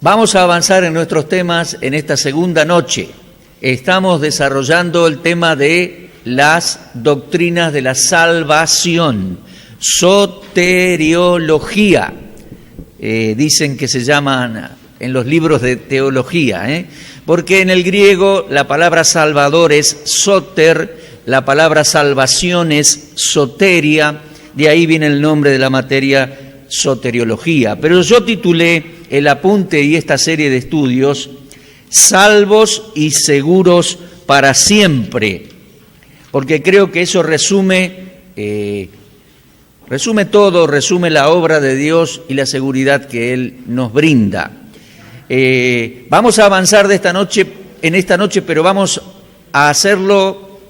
Vamos a avanzar en nuestros temas en esta segunda noche. Estamos desarrollando el tema de las doctrinas de la salvación, soteriología. Dicen que se llaman en los libros de teología, porque en el griego la palabra salvador es soter, la palabra salvación es soteria, de ahí viene el nombre de la materia soteriología. Pero yo titulé el apunte y esta serie de estudios, salvos y seguros para siempre, porque creo que eso resume todo, resume la obra de Dios y la seguridad que Él nos brinda. Vamos a avanzar en esta noche, pero vamos a hacerlo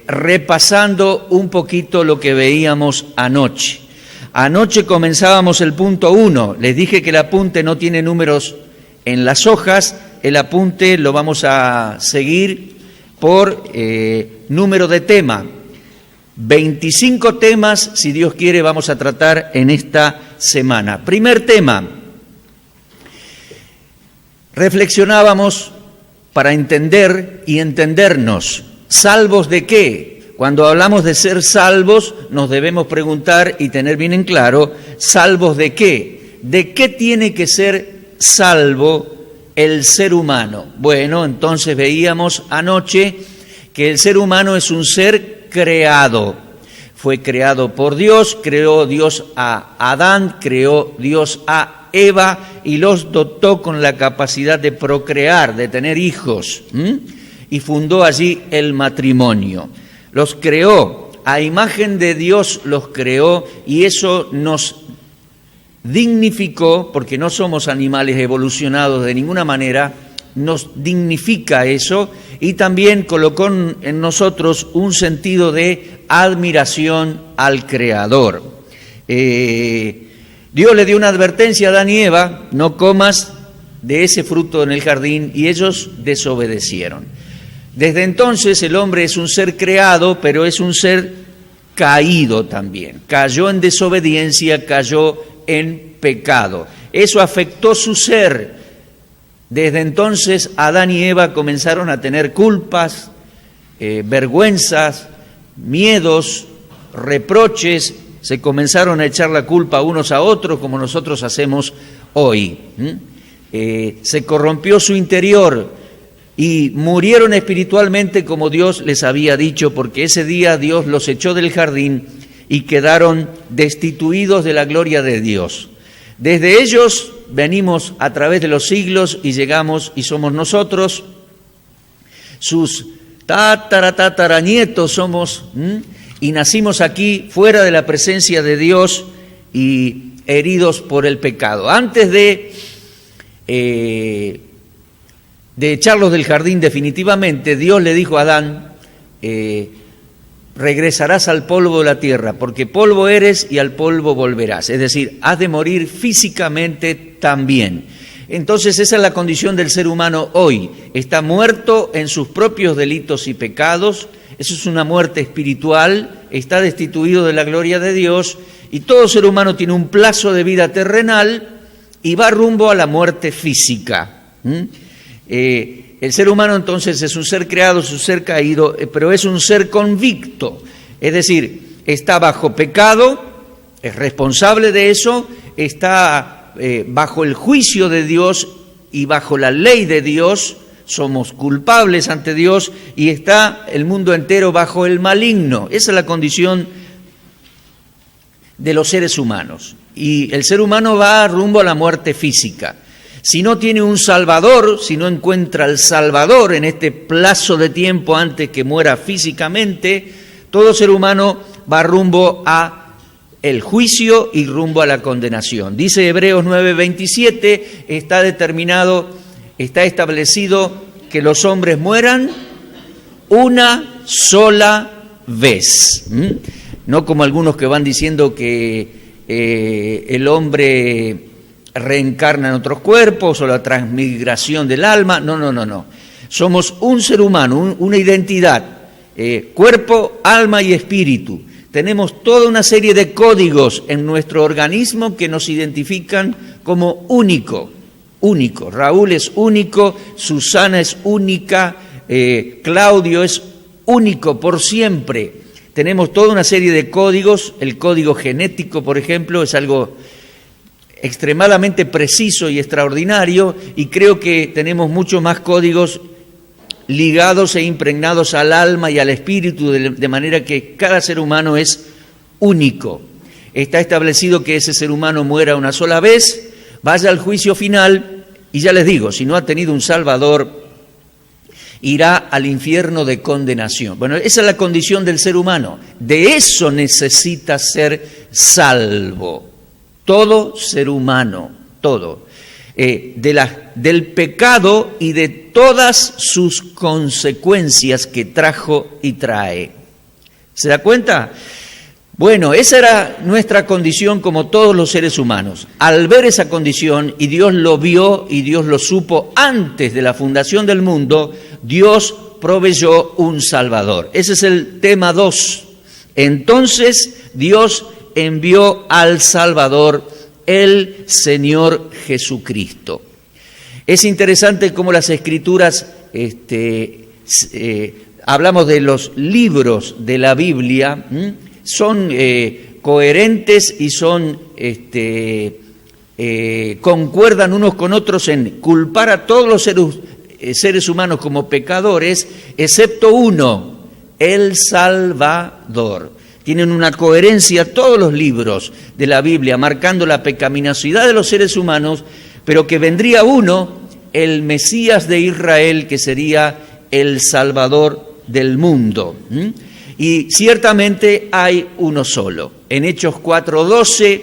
repasando un poquito lo que veíamos anoche. Anoche comenzábamos el punto 1. Les dije que el apunte no tiene números en las hojas. El apunte lo vamos a seguir por número de tema. 25 temas, si Dios quiere, vamos a tratar en esta semana. Primer tema. Reflexionábamos para entender y entendernos. ¿Salvos de qué? Cuando hablamos de ser salvos, nos debemos preguntar y tener bien en claro, ¿salvos de qué? ¿De qué tiene que ser salvo el ser humano? Bueno, entonces veíamos anoche que el ser humano es un ser creado. Fue creado por Dios, creó Dios a Adán, creó Dios a Eva y los dotó con la capacidad de procrear, de tener hijos, y fundó allí el matrimonio. Los creó, a imagen de Dios los creó y eso nos dignificó, porque no somos animales evolucionados de ninguna manera, nos dignifica eso y también colocó en nosotros un sentido de admiración al Creador. Dios le dio una advertencia a Adán y Eva, no comas de ese fruto en el jardín, y ellos desobedecieron. Desde entonces el hombre es un ser creado, pero es un ser caído también. Cayó en desobediencia, cayó en pecado. Eso afectó su ser. Desde entonces Adán y Eva comenzaron a tener culpas, vergüenzas, miedos, reproches. Se comenzaron a echar la culpa unos a otros, como nosotros hacemos hoy. Se corrompió su interior. Y murieron espiritualmente como Dios les había dicho, porque ese día Dios los echó del jardín y quedaron destituidos de la gloria de Dios. Desde ellos venimos a través de los siglos y llegamos y somos nosotros, sus tataranietos somos, y nacimos aquí fuera de la presencia de Dios y heridos por el pecado. Antes de echarlos del jardín definitivamente, Dios le dijo a Adán, regresarás al polvo de la tierra, porque polvo eres y al polvo volverás. Es decir, has de morir físicamente también. Entonces esa es la condición del ser humano hoy. Está muerto en sus propios delitos y pecados. Eso es una muerte espiritual. Está destituido de la gloria de Dios. Y todo ser humano tiene un plazo de vida terrenal y va rumbo a la muerte física. El ser humano entonces es un ser creado, es un ser caído, pero es un ser convicto, es decir, está bajo pecado, es responsable de eso, está bajo el juicio de Dios y bajo la ley de Dios, somos culpables ante Dios y está el mundo entero bajo el maligno. Esa es la condición de los seres humanos y el ser humano va rumbo a la muerte física. Si no tiene un Salvador, si no encuentra al Salvador en este plazo de tiempo antes que muera físicamente, todo ser humano va rumbo a el juicio y rumbo a la condenación. Dice Hebreos 9:27, está establecido que los hombres mueran una sola vez. No como algunos que van diciendo que el hombre reencarna en otros cuerpos o la transmigración del alma. No. Somos un ser humano, una identidad, cuerpo, alma y espíritu. Tenemos toda una serie de códigos en nuestro organismo que nos identifican como único. único. Raúl es único, Susana es única, Claudio es único por siempre. Tenemos toda una serie de códigos. El código genético, por ejemplo, es algo extremadamente preciso y extraordinario, y creo que tenemos muchos más códigos ligados e impregnados al alma y al espíritu, de manera que cada ser humano es único. Está establecido que ese ser humano muera una sola vez, vaya al juicio final, y ya les digo, si no ha tenido un Salvador, irá al infierno de condenación. Bueno, esa es la condición del ser humano. De eso necesita ser salvo. Todo ser humano, todo. Del pecado y de todas sus consecuencias que trajo y trae. ¿Se da cuenta? Bueno, esa era nuestra condición como todos los seres humanos. Al ver esa condición, y Dios lo vio y Dios lo supo antes de la fundación del mundo, Dios proveyó un Salvador. Ese es el tema 2. Entonces Dios envió al Salvador, el Señor Jesucristo. Es interesante cómo las Escrituras, hablamos de los libros de la Biblia, son coherentes y son concuerdan unos con otros en culpar a todos los seres humanos como pecadores, excepto uno, el Salvador. Tienen una coherencia todos los libros de la Biblia, marcando la pecaminosidad de los seres humanos, pero que vendría uno, el Mesías de Israel, que sería el Salvador del mundo. Y ciertamente hay uno solo. En Hechos 4:12,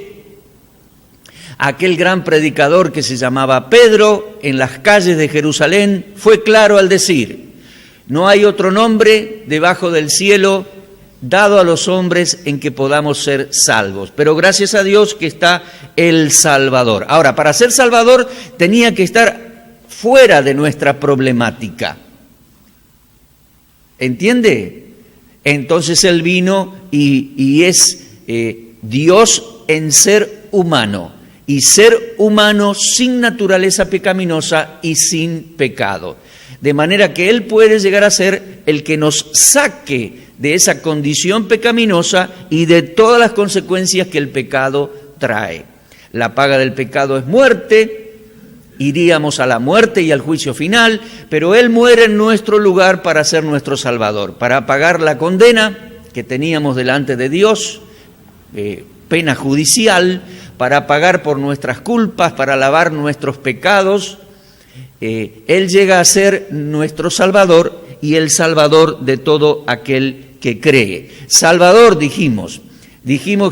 aquel gran predicador que se llamaba Pedro, en las calles de Jerusalén, fue claro al decir: no hay otro nombre debajo del cielo dado a los hombres en que podamos ser salvos. Pero gracias a Dios que está el Salvador. Ahora, para ser Salvador tenía que estar fuera de nuestra problemática. ¿Entiende? Entonces Él vino y es Dios en ser humano, y ser humano sin naturaleza pecaminosa y sin pecado. De manera que Él puede llegar a ser el que nos saque de esa condición pecaminosa y de todas las consecuencias que el pecado trae. La paga del pecado es muerte, iríamos a la muerte y al juicio final, pero Él muere en nuestro lugar para ser nuestro Salvador, para pagar la condena que teníamos delante de Dios, pena judicial, para pagar por nuestras culpas, para lavar nuestros pecados. Él llega a ser nuestro Salvador y el Salvador de todo aquel que cree. Salvador, dijimos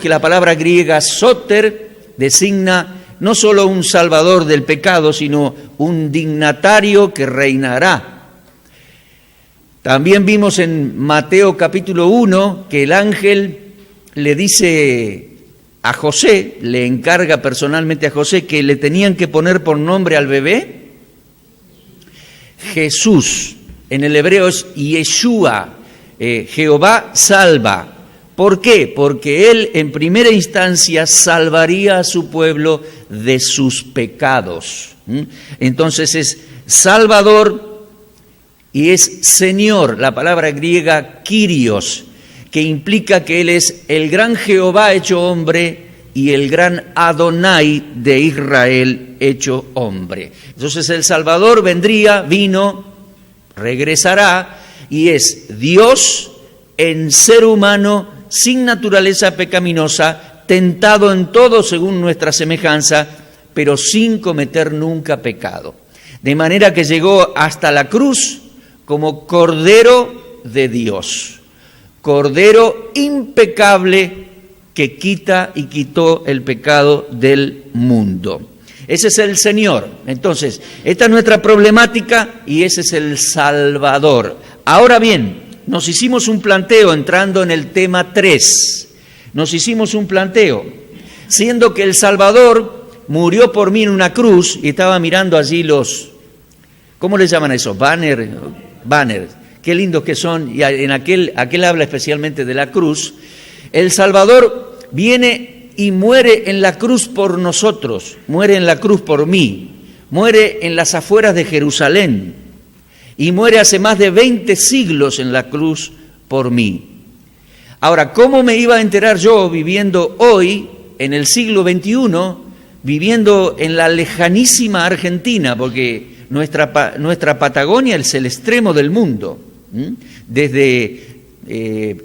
que la palabra griega soter designa no solo un salvador del pecado, sino un dignatario que reinará. También vimos en Mateo capítulo 1 que el ángel le dice a José, le encarga personalmente a José que le tenían que poner por nombre al bebé Jesús. En el hebreo es Yeshua, Jehová salva. ¿Por qué? Porque Él en primera instancia salvaría a su pueblo de sus pecados. Entonces es Salvador y es Señor, la palabra griega Kyrios, que implica que Él es el gran Jehová hecho hombre y el gran Adonai de Israel hecho hombre. Entonces el Salvador vino, regresará, y es Dios en ser humano, sin naturaleza pecaminosa, tentado en todo según nuestra semejanza, pero sin cometer nunca pecado. De manera que llegó hasta la cruz como Cordero de Dios, Cordero impecable que quita y quitó el pecado del mundo. Ese es el Señor. Entonces, esta es nuestra problemática y ese es el Salvador. Ahora bien, nos hicimos un planteo entrando en el tema 3. Nos hicimos un planteo, siendo que el Salvador murió por mí en una cruz, y estaba mirando allí los, ¿cómo les llaman eso? Banners, qué lindos que son, y en aquel habla especialmente de la cruz. El Salvador viene y muere en la cruz por nosotros, muere en la cruz por mí, muere en las afueras de Jerusalén y muere hace más de 20 siglos en la cruz por mí. Ahora, ¿cómo me iba a enterar yo viviendo hoy, en el siglo XXI, viviendo en la lejanísima Argentina? Porque nuestra Patagonia es el extremo del mundo, desde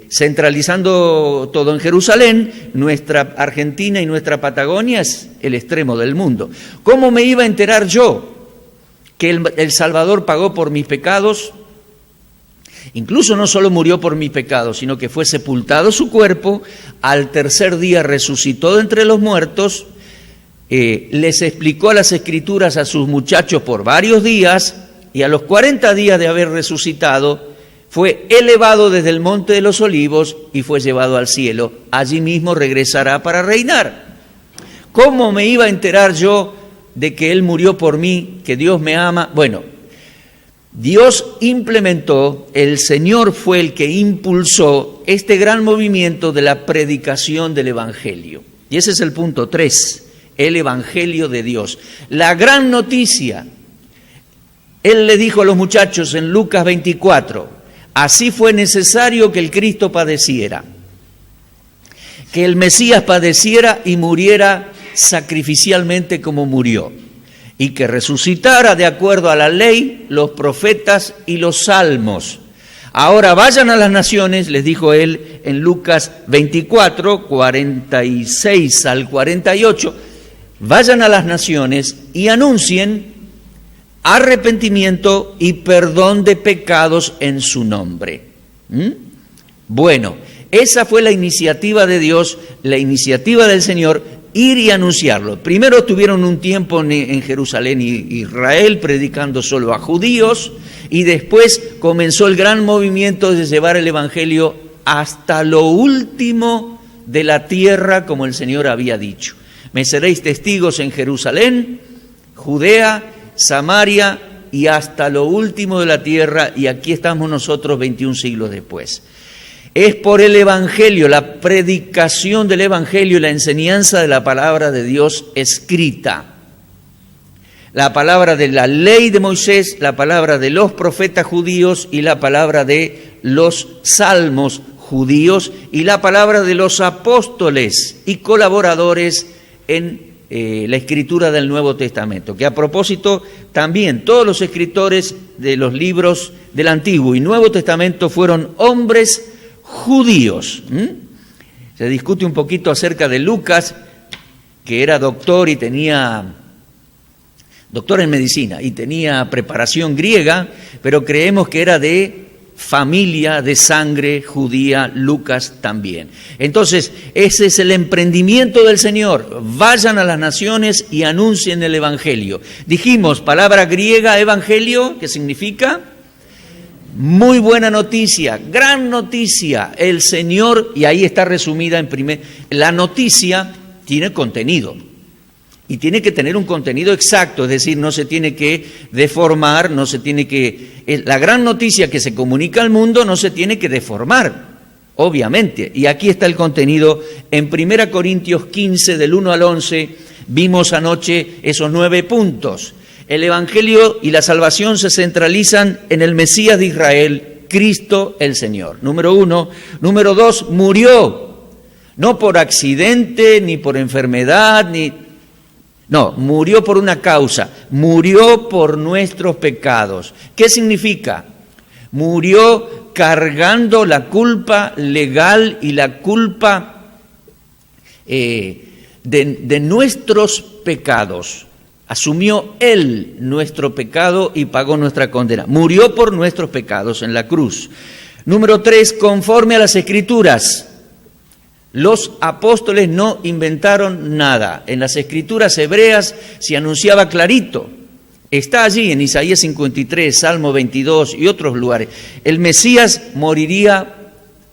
centralizando todo en Jerusalén, nuestra Argentina y nuestra Patagonia es el extremo del mundo. ¿Cómo me iba a enterar yo que el Salvador pagó por mis pecados? Incluso no solo murió por mis pecados, sino que fue sepultado su cuerpo, al tercer día resucitó de entre los muertos, les explicó las Escrituras a sus muchachos por varios días, y a los 40 días de haber resucitado, fue elevado desde el Monte de los Olivos y fue llevado al cielo. Allí mismo regresará para reinar. ¿Cómo me iba a enterar yo de que Él murió por mí, que Dios me ama? Bueno, Dios implementó, el Señor fue el que impulsó este gran movimiento de la predicación del Evangelio. Y ese es el punto 3, el Evangelio de Dios. La gran noticia. Él le dijo a los muchachos en Lucas 24, así fue necesario que el Cristo padeciera, que el Mesías padeciera y muriera sacrificialmente como murió, y que resucitara de acuerdo a la ley, los profetas y los salmos. Ahora vayan a las naciones, les dijo él en Lucas 24, 46 al 48, vayan a las naciones y anuncien arrepentimiento y perdón de pecados en su nombre. Bueno, esa fue la iniciativa de Dios, la iniciativa del Señor, ir y anunciarlo. Primero estuvieron un tiempo en Jerusalén y Israel predicando solo a judíos, y después comenzó el gran movimiento de llevar el Evangelio hasta lo último de la tierra, como el Señor había dicho. Me seréis testigos en Jerusalén, Judea, Samaria y hasta lo último de la tierra, y aquí estamos nosotros 21 siglos después. Es por el Evangelio, la predicación del Evangelio y la enseñanza de la palabra de Dios escrita. La palabra de la ley de Moisés, la palabra de los profetas judíos y la palabra de los salmos judíos y la palabra de los apóstoles y colaboradores en la escritura del Nuevo Testamento, que a propósito también todos los escritores de los libros del Antiguo y Nuevo Testamento fueron hombres judíos. Se discute un poquito acerca de Lucas, que era doctor en medicina y tenía preparación griega, pero creemos que era de familia, de sangre judía, Lucas también. Entonces, ese es el emprendimiento del Señor. Vayan a las naciones y anuncien el Evangelio. Dijimos, palabra griega, evangelio, ¿qué significa? Muy buena noticia, gran noticia. El Señor, y ahí está resumida la noticia tiene contenido. Y tiene que tener un contenido exacto, es decir, no se tiene que deformar, la gran noticia que se comunica al mundo no se tiene que deformar, obviamente. Y aquí está el contenido en 1 Corintios 15, del 1 al 11, vimos anoche esos 9 puntos. El Evangelio y la salvación se centralizan en el Mesías de Israel, Cristo el Señor. Número 1. Número 2, murió, no por accidente, ni por enfermedad, No, murió por una causa, murió por nuestros pecados. ¿Qué significa? Murió cargando la culpa legal y la culpa de nuestros pecados. Asumió Él nuestro pecado y pagó nuestra condena. Murió por nuestros pecados en la cruz. Número 3, conforme a las Escrituras. Los apóstoles no inventaron nada. En las Escrituras hebreas se anunciaba clarito. Está allí en Isaías 53, Salmo 22 y otros lugares. El Mesías moriría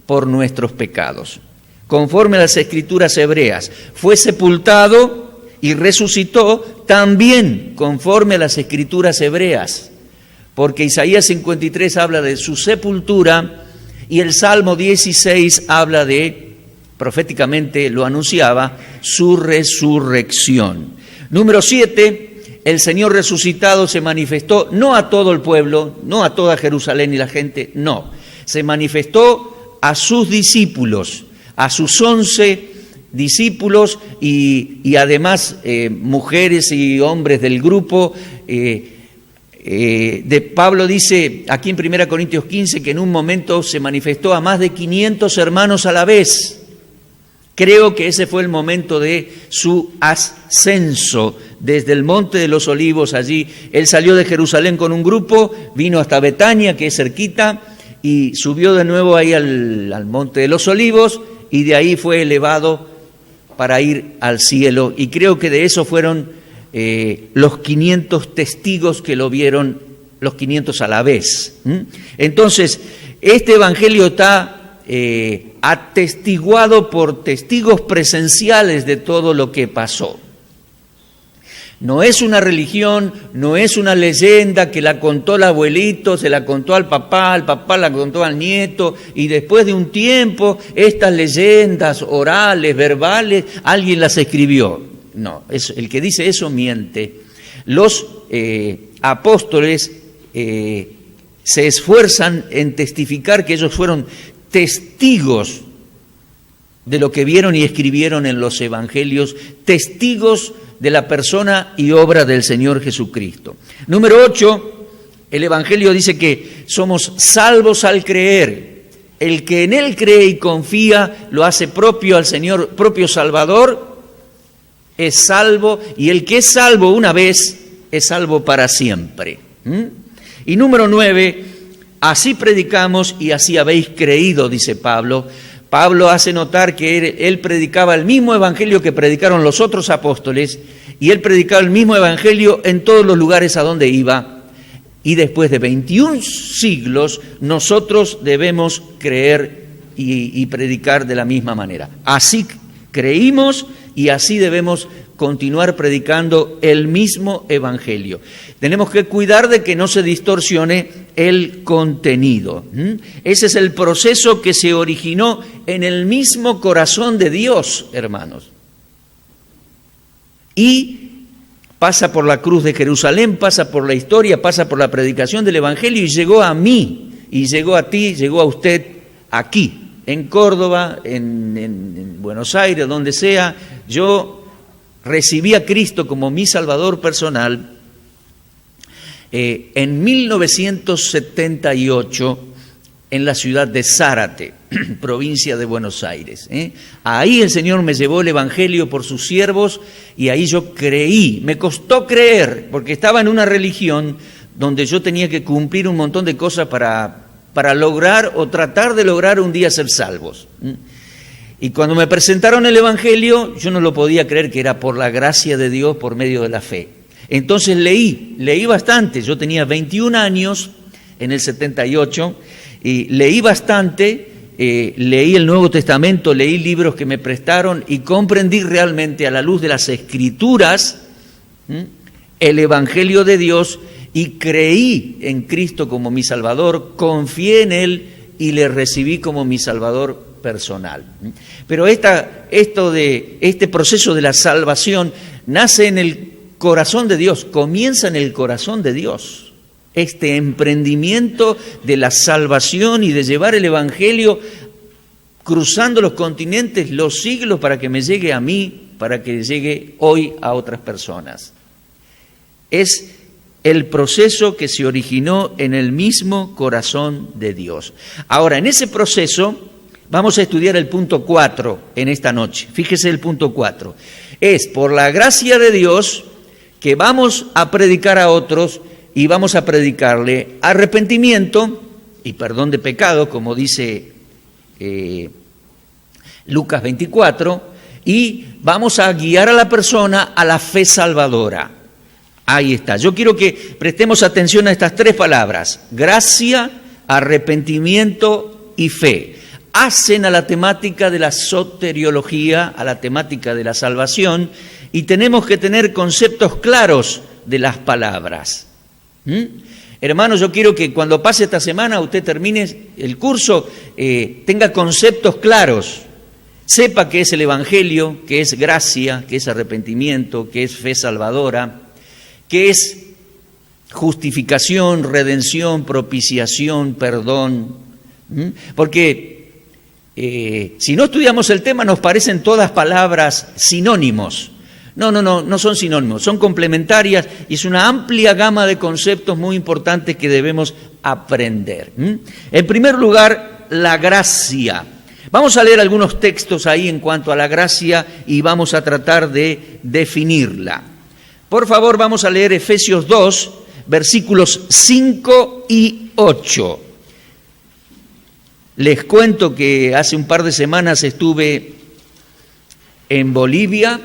por nuestros pecados. Conforme a las Escrituras hebreas. Fue sepultado y resucitó también conforme a las Escrituras hebreas. Porque Isaías 53 habla de su sepultura y el Salmo 16 habla proféticamente lo anunciaba, su resurrección. Número 7, el Señor resucitado se manifestó no a todo el pueblo, no a toda Jerusalén y la gente, no. Se manifestó a sus discípulos, a sus 11 discípulos y además mujeres y hombres del grupo. De Pablo dice aquí en 1 Corintios 15 que en un momento se manifestó a más de 500 hermanos a la vez. Creo que ese fue el momento de su ascenso desde el Monte de los Olivos. Allí él salió de Jerusalén con un grupo, vino hasta Betania, que es cerquita, y subió de nuevo ahí al Monte de los Olivos, y de ahí fue elevado para ir al cielo. Y creo que de eso fueron los 500 testigos que lo vieron, los 500 a la vez. Entonces, este evangelio está atestiguado por testigos presenciales de todo lo que pasó. No es una religión, no es una leyenda que la contó el abuelito, se la contó al papá la contó al nieto, y después de un tiempo estas leyendas orales, verbales, alguien las escribió. No, el que dice eso miente. Los apóstoles se esfuerzan en testificar que ellos fueron testigos de lo que vieron y escribieron en los evangelios, testigos de la persona y obra del Señor Jesucristo. Número 8, el evangelio dice que somos salvos al creer. El que en Él cree y confía lo hace propio al Señor, propio Salvador, es salvo, y el que es salvo una vez es salvo para siempre. Y número 9, así predicamos y así habéis creído, dice Pablo. Pablo hace notar que él predicaba el mismo evangelio que predicaron los otros apóstoles, y él predicaba el mismo evangelio en todos los lugares a donde iba. Y después de 21 siglos, nosotros debemos creer y predicar de la misma manera. Así creímos y así debemos continuar predicando el mismo evangelio. Tenemos que cuidar de que no se distorsione el contenido. Ese es el proceso que se originó en el mismo corazón de Dios, hermanos. Y pasa por la cruz de Jerusalén, pasa por la historia, pasa por la predicación del evangelio y llegó a mí, y llegó a ti, llegó a usted aquí, en Córdoba, en Buenos Aires, donde sea. Yo recibí a Cristo como mi Salvador personal en 1978 en la ciudad de Zárate, provincia de Buenos Aires. Ahí el Señor me llevó el Evangelio por sus siervos y ahí yo creí. Me costó creer porque estaba en una religión donde yo tenía que cumplir un montón de cosas para lograr o tratar de lograr un día ser salvos. Y cuando me presentaron el Evangelio, yo no lo podía creer que era por la gracia de Dios por medio de la fe. Entonces leí bastante. Yo tenía 21 años en el 78 y leí bastante, leí el Nuevo Testamento, leí libros que me prestaron y comprendí realmente a la luz de las Escrituras el Evangelio de Dios y creí en Cristo como mi Salvador, confié en Él y le recibí como mi Salvador personal. Pero este proceso de la salvación nace en el corazón de Dios, comienza en el corazón de Dios. Este emprendimiento de la salvación y de llevar el Evangelio cruzando los continentes, los siglos, para que me llegue a mí, para que llegue hoy a otras personas. Es el proceso que se originó en el mismo corazón de Dios. Ahora, en ese proceso vamos a estudiar el punto 4 en esta noche. Fíjese el punto 4. Es por la gracia de Dios que vamos a predicar a otros y vamos a predicarle arrepentimiento y perdón de pecado, como dice Lucas 24, y vamos a guiar a la persona a la fe salvadora. Ahí está. Yo quiero que prestemos atención a estas tres palabras: gracia, arrepentimiento y fe. Hacen a la temática de la soteriología, a la temática de la salvación, y tenemos que tener conceptos claros de las palabras. Hermanos, yo quiero que cuando pase esta semana, usted termine el curso, tenga conceptos claros, sepa qué es el Evangelio, qué es gracia, qué es arrepentimiento, qué es fe salvadora, que es justificación, redención, propiciación, perdón. Porque si no estudiamos el tema nos parecen todas palabras sinónimos. No son sinónimos, son complementarias y es una amplia gama de conceptos muy importantes que debemos aprender. En primer lugar, la gracia. Vamos a leer algunos textos ahí en cuanto a la gracia y vamos a tratar de definirla. Por favor, vamos a leer Efesios 2, versículos 5 y 8. Les cuento que hace un par de semanas estuve en Bolivia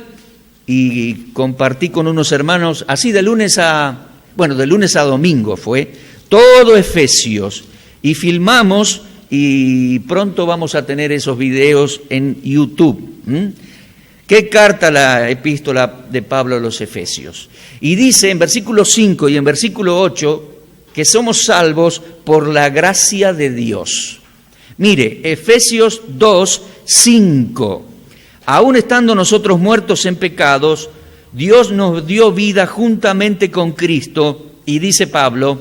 y compartí con unos hermanos, así de lunes a domingo fue, todo Efesios, y filmamos y pronto vamos a tener esos videos en YouTube. ¿Qué carta la epístola de Pablo a los Efesios? Y dice en versículo 5 y en versículo 8 que somos salvos por la gracia de Dios. Mire, Efesios 2, 5. Aún estando nosotros muertos en pecados, Dios nos dio vida juntamente con Cristo, y dice Pablo,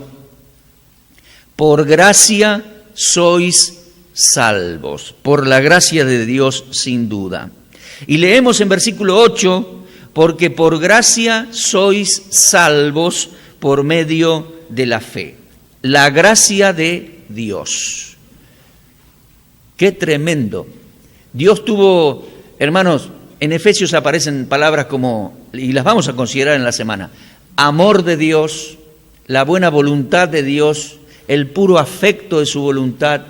por gracia sois salvos, por la gracia de Dios sin duda. Y leemos en versículo 8, porque por gracia sois salvos por medio de la fe. La gracia de Dios. ¡Qué tremendo! Dios tuvo, hermanos, en Efesios aparecen palabras como, y las vamos a considerar en la semana, amor de Dios, la buena voluntad de Dios, el puro afecto de su voluntad,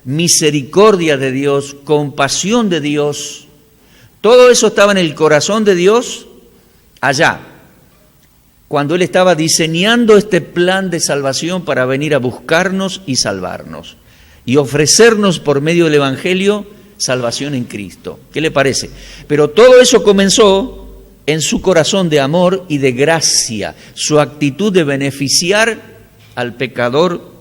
misericordia de Dios, compasión de Dios. Todo eso estaba en el corazón de Dios allá, cuando Él estaba diseñando este plan de salvación para venir a buscarnos y salvarnos, y ofrecernos por medio del Evangelio salvación en Cristo. ¿Qué le parece? Pero todo eso comenzó en su corazón de amor y de gracia, su actitud de beneficiar al pecador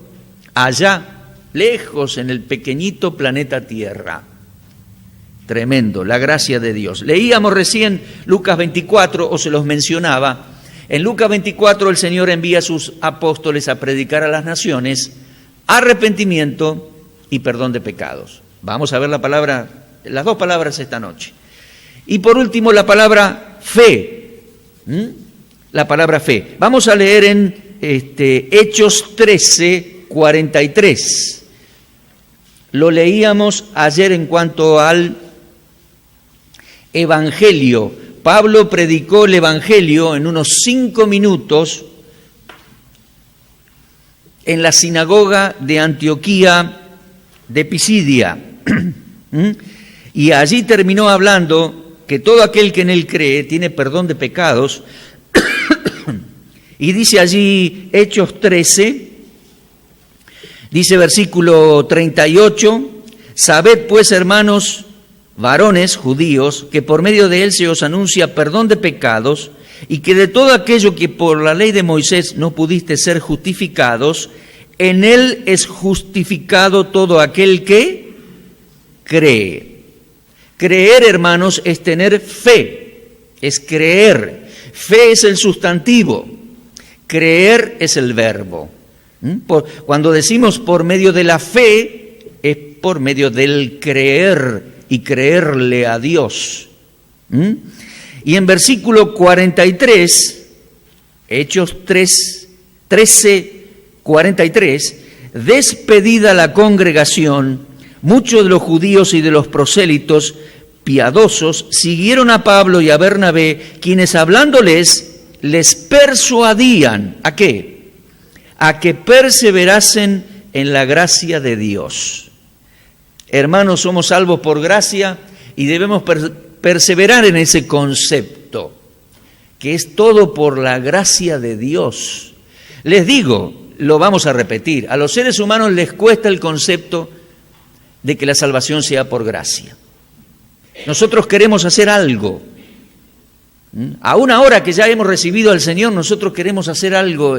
allá, lejos en el pequeñito planeta Tierra. Tremendo, la gracia de Dios. Leíamos recién Lucas 24, o se los mencionaba. En Lucas 24 el Señor envía a sus apóstoles a predicar a las naciones arrepentimiento y perdón de pecados. Vamos a ver las dos palabras esta noche. Y por último la palabra fe. La palabra fe. Vamos a leer en Hechos 13, 43. Lo leíamos ayer en cuanto al Evangelio. Pablo predicó el Evangelio en unos 5 minutos en la sinagoga de Antioquía de Pisidia. Y allí terminó hablando que todo aquel que en él cree tiene perdón de pecados. Y dice allí Hechos 13, dice versículo 38, sabed pues, hermanos, varones judíos, que por medio de él se os anuncia perdón de pecados, y que de todo aquello que por la ley de Moisés no pudiste ser justificados, en él es justificado todo aquel que cree. Creer, hermanos, es tener fe, es creer. Fe es el sustantivo, creer es el verbo. Cuando decimos por medio de la fe, es por medio del creer y creerle a Dios. Y en versículo 43, Hechos 13, 43, despedida la congregación, muchos de los judíos y de los prosélitos piadosos siguieron a Pablo y a Bernabé, quienes hablándoles les persuadían, ¿a qué? A que perseverasen en la gracia de Dios. Hermanos, somos salvos por gracia y debemos perseverar en ese concepto, que es todo por la gracia de Dios. Les digo, lo vamos a repetir, a los seres humanos les cuesta el concepto de que la salvación sea por gracia. Nosotros queremos hacer algo. Aún ahora que ya hemos recibido al Señor, nosotros queremos hacer algo,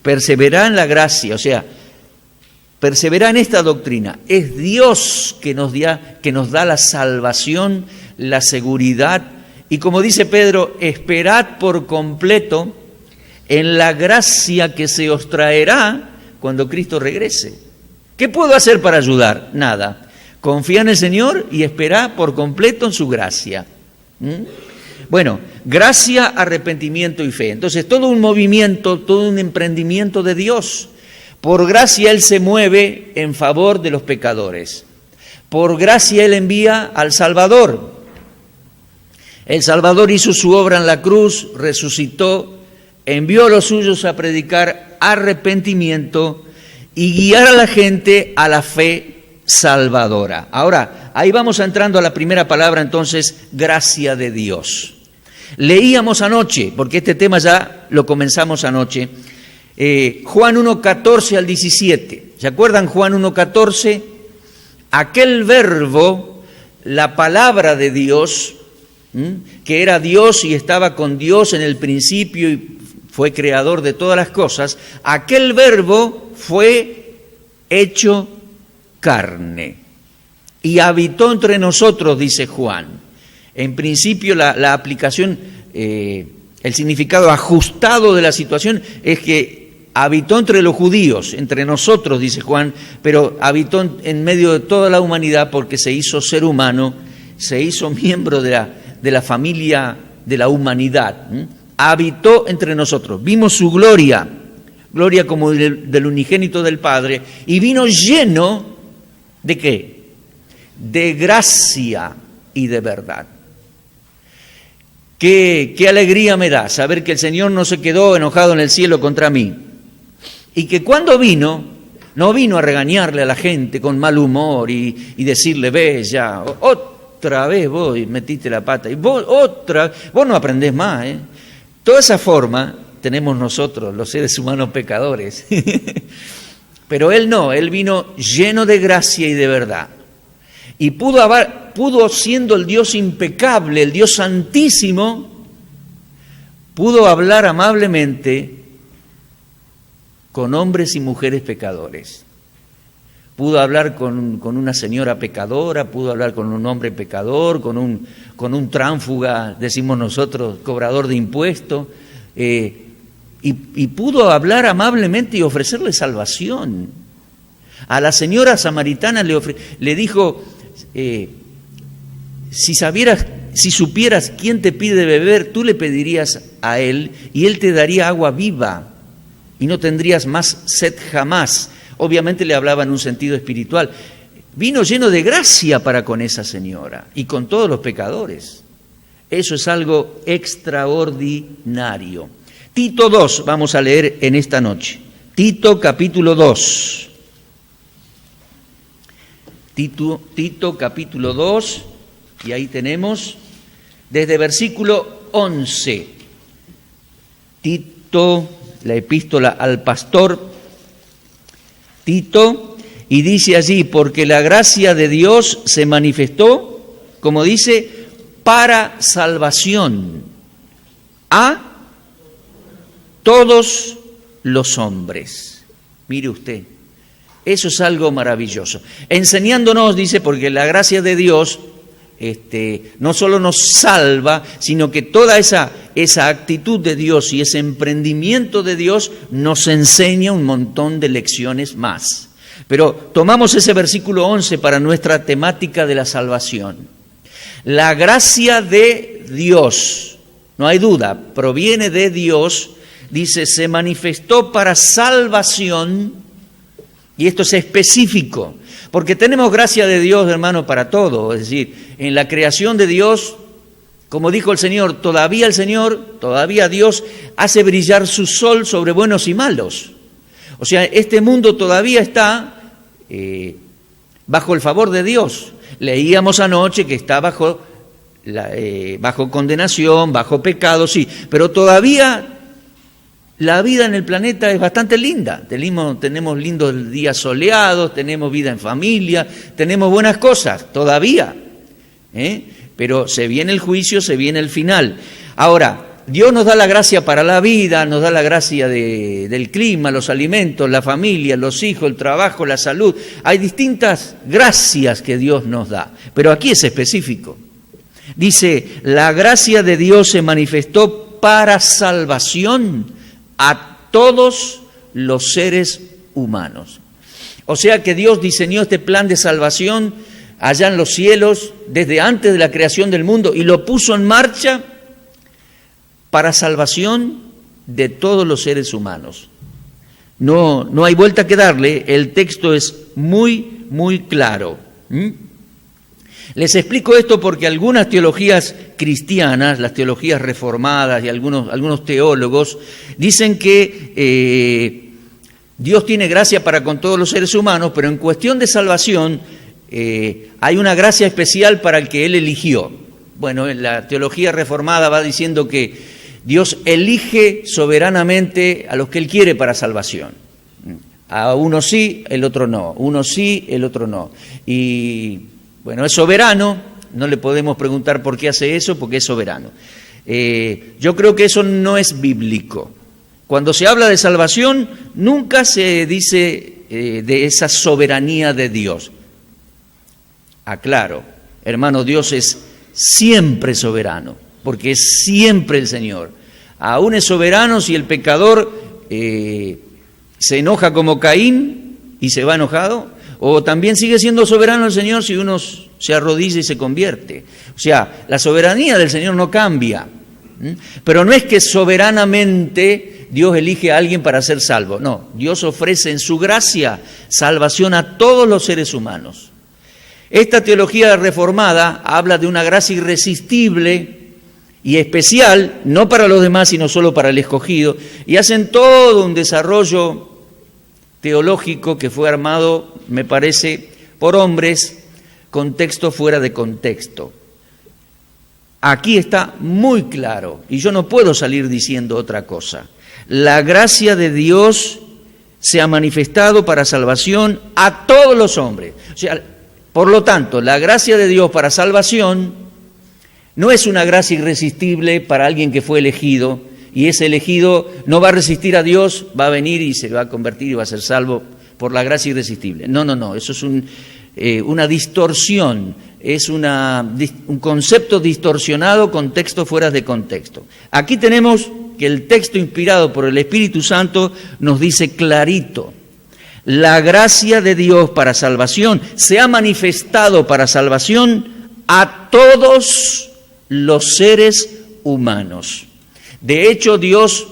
perseverar en la gracia, o sea, perseverar en esta doctrina. Es Dios que nos da la salvación, la seguridad y como dice Pedro, esperad por completo en la gracia que se os traerá cuando Cristo regrese. ¿Qué puedo hacer para ayudar? Nada. Confía en el Señor y espera por completo en su gracia. Bueno, gracia, arrepentimiento y fe. Entonces, todo un movimiento, todo un emprendimiento de Dios. Por gracia Él se mueve en favor de los pecadores. Por gracia Él envía al Salvador. El Salvador hizo su obra en la cruz, resucitó, envió a los suyos a predicar arrepentimiento y guiar a la gente a la fe salvadora. Ahora, ahí vamos entrando a la primera palabra, entonces, gracia de Dios. Leíamos anoche, porque este tema ya lo comenzamos anoche, Juan 1, 14 al 17. ¿Se acuerdan Juan 1, 14? Aquel verbo, la palabra de Dios, que era Dios y estaba con Dios en el principio y fue creador de todas las cosas, aquel verbo fue hecho carne y habitó entre nosotros, dice Juan. En principio la aplicación, el significado ajustado de la situación es que habitó entre los judíos, entre nosotros, dice Juan, pero habitó en medio de toda la humanidad porque se hizo ser humano, se hizo miembro de la familia de la humanidad. Habitó entre nosotros, vimos su gloria, gloria como del unigénito del Padre, y vino lleno ¿de qué? De gracia y de verdad. Qué alegría me da saber que el Señor no se quedó enojado en el cielo contra mí. Y que cuando vino, no vino a regañarle a la gente con mal humor y decirle, ves ya, otra vez vos metiste la pata, y vos no aprendés más. Toda esa forma tenemos nosotros, los seres humanos pecadores. Pero Él no, Él vino lleno de gracia y de verdad. Y pudo siendo el Dios impecable, el Dios santísimo, pudo hablar amablemente con hombres y mujeres pecadores. Pudo hablar con una señora pecadora, pudo hablar con un hombre pecador, con un tránsfuga, decimos nosotros, cobrador de impuestos, y pudo hablar amablemente y ofrecerle salvación. A la señora samaritana le dijo, si supieras quién te pide beber, tú le pedirías a él y él te daría agua viva y no tendrías más sed jamás. Obviamente le hablaba en un sentido espiritual. Vino lleno de gracia para con esa señora y con todos los pecadores. Eso es algo extraordinario. Tito 2 vamos a leer en esta noche. Tito capítulo 2. Tito capítulo 2, y ahí tenemos desde versículo 11. Tito, la epístola al pastor Tito, y dice allí, porque la gracia de Dios se manifestó, como dice, para salvación a todos los hombres. Mire usted, eso es algo maravilloso. Enseñándonos, dice, porque la gracia de Dios no solo nos salva, sino que toda esa actitud de Dios y ese emprendimiento de Dios nos enseña un montón de lecciones más. Pero tomamos ese versículo 11 para nuestra temática de la salvación. La gracia de Dios, no hay duda, proviene de Dios, dice, se manifestó para salvación, y esto es específico, porque tenemos gracia de Dios, hermano, para todo. Es decir, en la creación de Dios, como dijo el Señor, todavía Dios hace brillar su sol sobre buenos y malos. O sea, este mundo todavía está bajo el favor de Dios. Leíamos anoche que está bajo condenación, bajo pecado, sí, pero todavía la vida en el planeta es bastante linda. Tenemos lindos días soleados, tenemos vida en familia, tenemos buenas cosas todavía. Pero se viene el juicio, se viene el final. Ahora, Dios nos da la gracia para la vida, nos da la gracia del clima, los alimentos, la familia, los hijos, el trabajo, la salud. Hay distintas gracias que Dios nos da, pero aquí es específico. Dice, la gracia de Dios se manifestó para salvación a todos los seres humanos. O sea que Dios diseñó este plan de salvación allá en los cielos, desde antes de la creación del mundo, y lo puso en marcha para salvación de todos los seres humanos. No hay vuelta que darle, el texto es muy, muy claro. Les explico esto porque algunas teologías cristianas, las teologías reformadas y algunos teólogos, dicen que Dios tiene gracia para con todos los seres humanos, pero en cuestión de salvación hay una gracia especial para el que Él eligió. Bueno, la teología reformada va diciendo que Dios elige soberanamente a los que Él quiere para salvación. A uno sí, el otro no. Uno sí, el otro no. Y bueno, es soberano, no le podemos preguntar por qué hace eso, porque es soberano. Yo creo que eso no es bíblico. Cuando se habla de salvación, nunca se dice de esa soberanía de Dios. Aclaro, hermano, Dios es siempre soberano, porque es siempre el Señor. Aún es soberano si el pecador se enoja como Caín y se va enojado, o también sigue siendo soberano el Señor si uno se arrodilla y se convierte. O sea, la soberanía del Señor no cambia. Pero no es que soberanamente Dios elige a alguien para ser salvo. No, Dios ofrece en su gracia salvación a todos los seres humanos. Esta teología reformada habla de una gracia irresistible y especial, no para los demás, sino solo para el escogido, y hacen todo un desarrollo teológico que fue armado, me parece, por hombres con texto fuera de contexto. Aquí está muy claro, y yo no puedo salir diciendo otra cosa. La gracia de Dios se ha manifestado para salvación a todos los hombres. O sea, por lo tanto, la gracia de Dios para salvación no es una gracia irresistible para alguien que fue elegido, y ese elegido no va a resistir a Dios, va a venir y se va a convertir y va a ser salvo por la gracia irresistible. No, eso es una distorsión, es un concepto distorsionado con texto fuera de contexto. Aquí tenemos que el texto inspirado por el Espíritu Santo nos dice clarito: la gracia de Dios para salvación se ha manifestado para salvación a todos los seres humanos. De hecho, Dios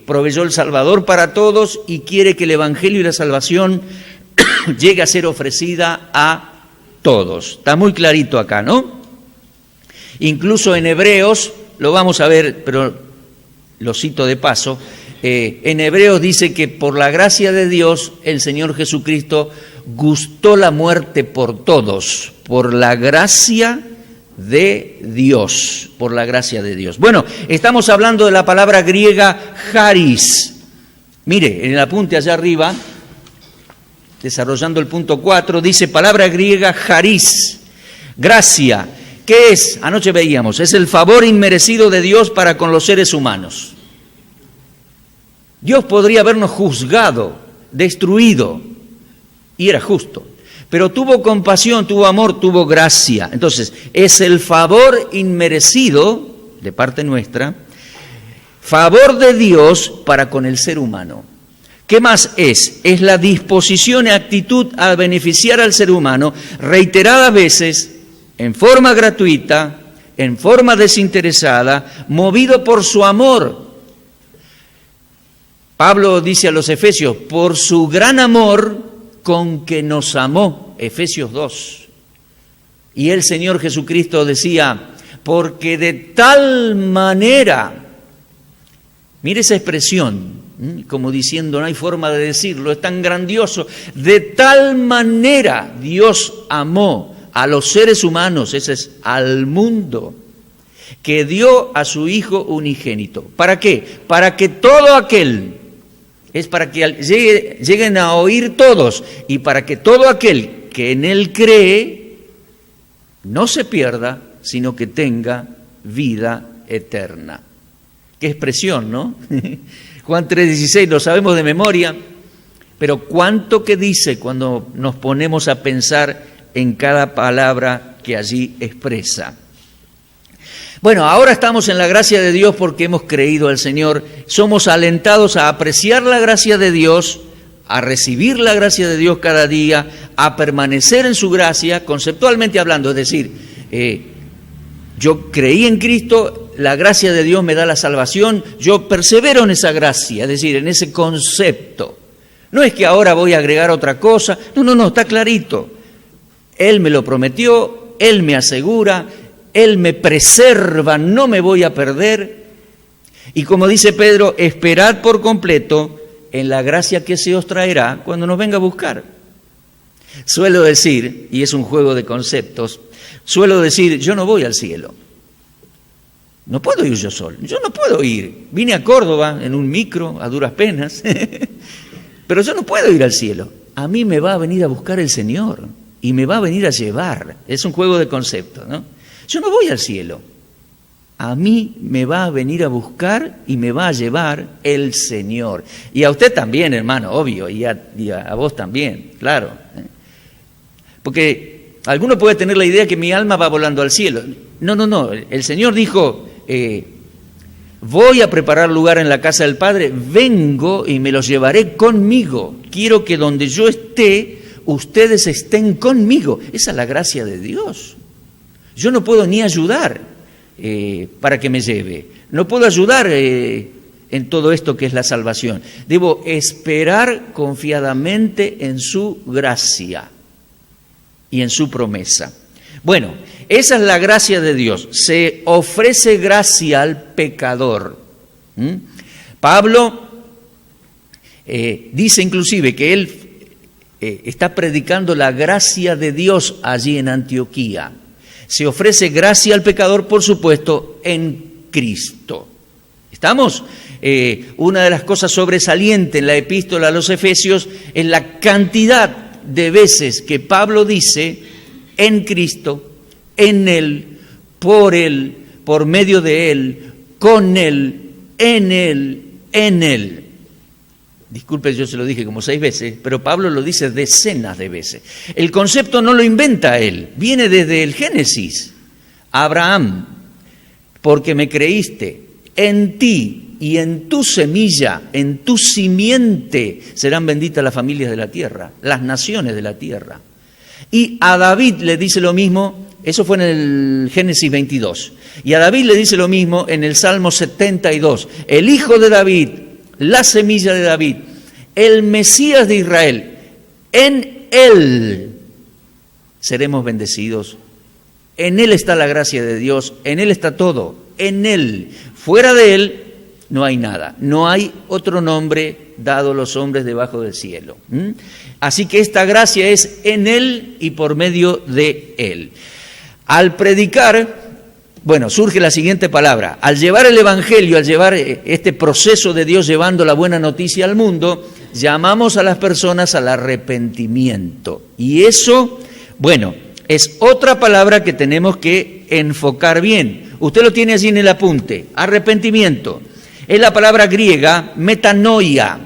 proveyó el Salvador para todos y quiere que el Evangelio y la salvación llegue a ser ofrecida a todos. Está muy clarito acá, ¿no? Incluso en Hebreos, lo vamos a ver, pero lo cito de paso, en Hebreos dice que por la gracia de Dios el Señor Jesucristo gustó la muerte por todos, por la gracia de Dios, por la gracia de Dios. Bueno, estamos hablando de la palabra griega charis. Mire, en el apunte allá arriba, desarrollando el punto 4, dice palabra griega charis, gracia. ¿Qué es? Anoche veíamos, es el favor inmerecido de Dios para con los seres humanos. Dios podría habernos juzgado, destruido, y era justo. Pero tuvo compasión, tuvo amor, tuvo gracia. Entonces, es el favor inmerecido, de parte nuestra, favor de Dios para con el ser humano. ¿Qué más es? Es la disposición y actitud a beneficiar al ser humano reiteradas veces, en forma gratuita, en forma desinteresada, movido por su amor. Pablo dice a los Efesios, por su gran amor con que nos amó, Efesios 2. Y el Señor Jesucristo decía, porque de tal manera, mire esa expresión, como diciendo, no hay forma de decirlo, es tan grandioso, de tal manera Dios amó a los seres humanos, ese es al mundo, que dio a su Hijo unigénito. ¿Para qué? Para que todo aquel, es para que lleguen a oír todos, y para que todo aquel que en Él cree no se pierda, sino que tenga vida eterna. Qué expresión, ¿no? Juan 3:16, lo sabemos de memoria, pero cuánto que dice cuando nos ponemos a pensar en cada palabra que allí expresa. Bueno, ahora estamos en la gracia de Dios porque hemos creído al Señor. Somos alentados a apreciar la gracia de Dios, a recibir la gracia de Dios cada día, a permanecer en su gracia, conceptualmente hablando. Es decir, yo creí en Cristo, la gracia de Dios me da la salvación, yo persevero en esa gracia, es decir, en ese concepto. No es que ahora voy a agregar otra cosa, no, está clarito. Él me lo prometió, Él me asegura, Él me preserva, no me voy a perder. Y como dice Pedro, esperad por completo en la gracia que se os traerá cuando nos venga a buscar. Suelo decir, y es un juego de conceptos, suelo decir, yo no voy al cielo. No puedo ir yo solo, yo no puedo ir. Vine a Córdoba en un micro, a duras penas, pero yo no puedo ir al cielo. A mí me va a venir a buscar el Señor y me va a venir a llevar. Es un juego de conceptos, ¿no? Yo no voy al cielo. A mí me va a venir a buscar y me va a llevar el Señor. Y a usted también, hermano, obvio, y a vos también, claro. Porque alguno puede tener la idea que mi alma va volando al cielo. No. El Señor dijo, voy a preparar lugar en la casa del Padre, vengo y me los llevaré conmigo. Quiero que donde yo esté, ustedes estén conmigo. Esa es la gracia de Dios. Yo no puedo ni ayudar para que me lleve. No puedo ayudar en todo esto que es la salvación. Debo esperar confiadamente en su gracia y en su promesa. Bueno, esa es la gracia de Dios. Se ofrece gracia al pecador. Pablo dice inclusive que él está predicando la gracia de Dios allí en Antioquía. Se ofrece gracia al pecador, por supuesto, en Cristo. ¿Estamos? Una de las cosas sobresalientes en la epístola a los Efesios es la cantidad de veces que Pablo dice en Cristo, en Él, por medio de Él, con Él, en Él, en Él. Disculpe, yo se lo dije como 6 veces, pero Pablo lo dice decenas de veces. El concepto no lo inventa él, viene desde el Génesis. Abraham, porque me creíste, en ti y en tu semilla, en tu simiente, serán benditas las familias de la tierra, las naciones de la tierra. Y a David le dice lo mismo, eso fue en el Génesis 22, y a David le dice lo mismo en el Salmo 72, el hijo de David, la semilla de David, el Mesías de Israel, en Él seremos bendecidos. En Él está la gracia de Dios, en Él está todo, en Él. Fuera de Él no hay nada, no hay otro nombre dado a los hombres debajo del cielo. Así que esta gracia es en Él y por medio de Él. Al predicar, bueno, surge la siguiente palabra. Al llevar el Evangelio, al llevar este proceso de Dios llevando la buena noticia al mundo, llamamos a las personas al arrepentimiento. Y eso, bueno, es otra palabra que tenemos que enfocar bien. Usted lo tiene allí en el apunte. Arrepentimiento. Es la palabra griega metanoia.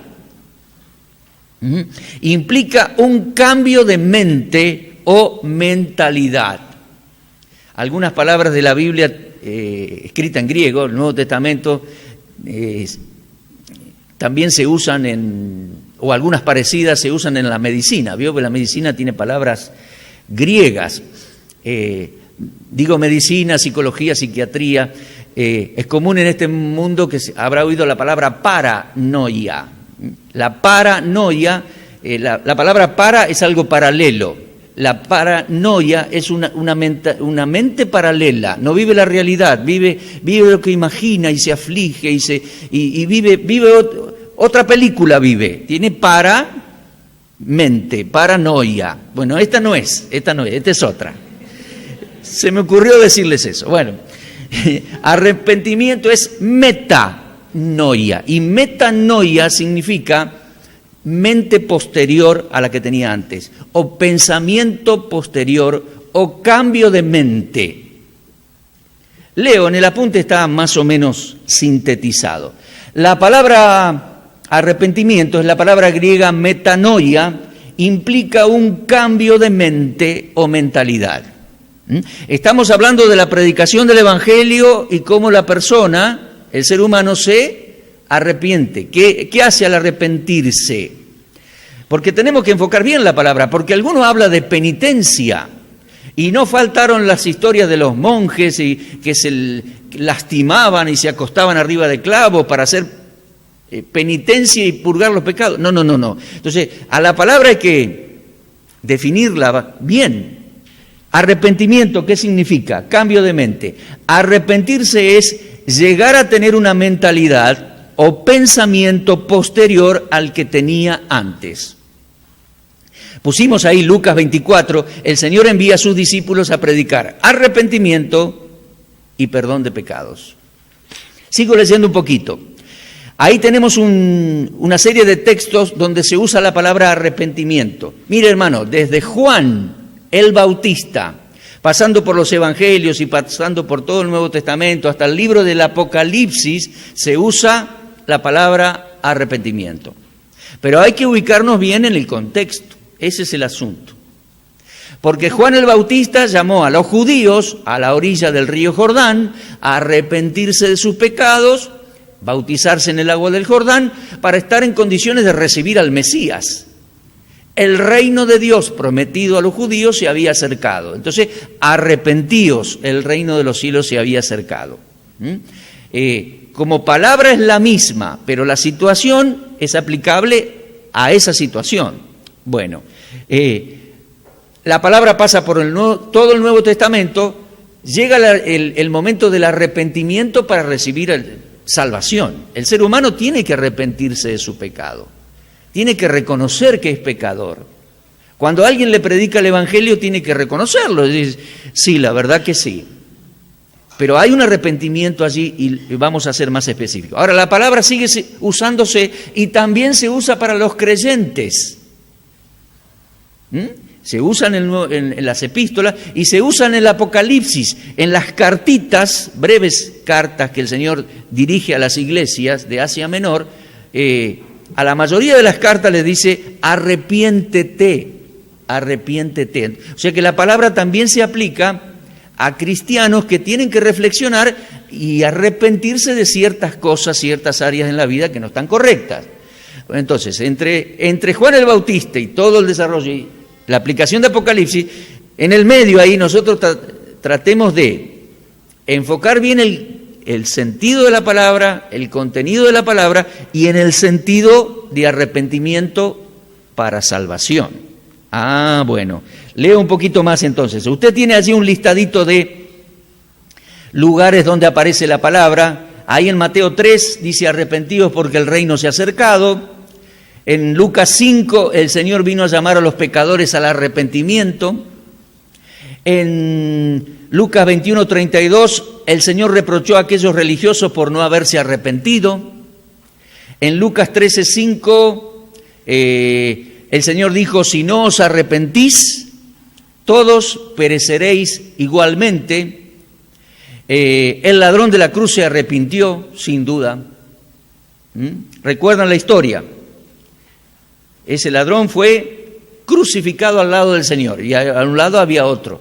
Implica un cambio de mente o mentalidad. Algunas palabras de la Biblia escrita en griego, el Nuevo Testamento, también se usan o algunas parecidas se usan en la medicina. Vio que la medicina tiene palabras griegas. Digo medicina, psicología, psiquiatría. Es común en este mundo que habrá oído la palabra paranoia. La paranoia, la palabra para es algo paralelo. La paranoia es una mente paralela, no vive la realidad, vive lo que imagina y se aflige y vive otra película vive. Tiene mente, paranoia. Bueno, esta no es, esta es otra. Se me ocurrió decirles eso. Bueno, arrepentimiento es metanoia y metanoia significa mente posterior a la que tenía antes, o pensamiento posterior, o cambio de mente. Leo, en el apunte está más o menos sintetizado. La palabra arrepentimiento es la palabra griega metanoia, implica un cambio de mente o mentalidad. Estamos hablando de la predicación del Evangelio y cómo la persona, el ser humano, se arrepiente. ¿Qué hace al arrepentirse? Porque tenemos que enfocar bien la palabra, porque algunos habla de penitencia, y no faltaron las historias de los monjes y que se lastimaban y se acostaban arriba de clavos para hacer penitencia y purgar los pecados. No. Entonces, a la palabra hay que definirla bien. Arrepentimiento, ¿qué significa? Cambio de mente. Arrepentirse es llegar a tener una mentalidad o pensamiento posterior al que tenía antes. Pusimos ahí Lucas 24, el Señor envía a sus discípulos a predicar arrepentimiento y perdón de pecados. Sigo leyendo un poquito. Ahí tenemos una serie de textos donde se usa la palabra arrepentimiento. Mire, hermano, desde Juan el Bautista, pasando por los Evangelios y pasando por todo el Nuevo Testamento, hasta el libro del Apocalipsis, se usa la palabra arrepentimiento. Pero hay que ubicarnos bien en el contexto. Ese es el asunto. Porque Juan el Bautista llamó a los judíos a la orilla del río Jordán a arrepentirse de sus pecados, bautizarse en el agua del Jordán, para estar en condiciones de recibir al Mesías. El reino de Dios prometido a los judíos se había acercado. Entonces, arrepentíos, el reino de los cielos se había acercado. Como palabra es la misma, pero la situación es aplicable a esa situación. Bueno, la palabra pasa por todo el Nuevo Testamento, llega el momento del arrepentimiento para recibir salvación. El ser humano tiene que arrepentirse de su pecado, tiene que reconocer que es pecador. Cuando alguien le predica el Evangelio tiene que reconocerlo, dice, sí, la verdad que sí. Pero hay un arrepentimiento allí y vamos a ser más específicos. Ahora, la palabra sigue usándose y también se usa para los creyentes. Se usan en las epístolas y se usan en el Apocalipsis, en las cartitas, breves cartas que el Señor dirige a las iglesias de Asia Menor. A la mayoría de las cartas le dice arrepiéntete. O sea que la palabra también se aplica a cristianos que tienen que reflexionar y arrepentirse de ciertas cosas, ciertas áreas en la vida que no están correctas. Entonces, entre Juan el Bautista y todo el desarrollo y la aplicación de Apocalipsis, en el medio ahí nosotros tratemos de enfocar bien el sentido de la palabra, el contenido de la palabra y en el sentido de arrepentimiento para salvación. Bueno, leo un poquito más entonces. Usted tiene allí un listadito de lugares donde aparece la palabra. Ahí en Mateo 3 dice arrepentidos porque el reino se ha acercado. En Lucas 5 el Señor vino a llamar a los pecadores al arrepentimiento. En Lucas 21:32 el Señor reprochó a aquellos religiosos por no haberse arrepentido. En Lucas 13:5 el Señor dijo, si no os arrepentís, todos pereceréis igualmente. El ladrón de la cruz se arrepintió, sin duda. ¿Recuerdan la historia? Ese ladrón fue crucificado al lado del Señor y a un lado había otro.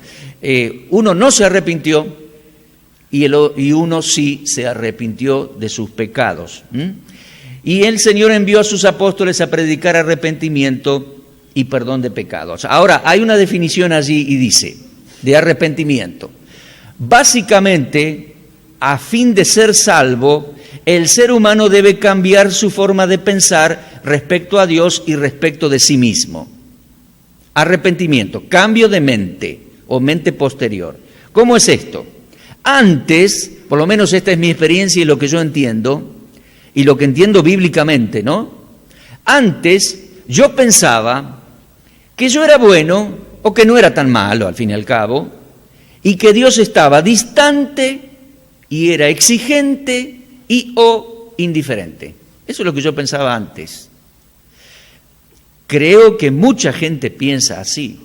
Uno no se arrepintió y uno sí se arrepintió de sus pecados. Y el Señor envió a sus apóstoles a predicar arrepentimiento y perdón de pecados. Ahora, hay una definición allí y dice, de arrepentimiento. Básicamente, a fin de ser salvo, el ser humano debe cambiar su forma de pensar respecto a Dios y respecto de sí mismo. Arrepentimiento, cambio de mente o mente posterior. ¿Cómo es esto? Antes, por lo menos esta es mi experiencia y lo que yo entiendo, y lo que entiendo bíblicamente, ¿no? Antes yo pensaba que yo era bueno o que no era tan malo al fin y al cabo, y que Dios estaba distante y era exigente o indiferente. Eso es lo que yo pensaba antes. Creo que mucha gente piensa así.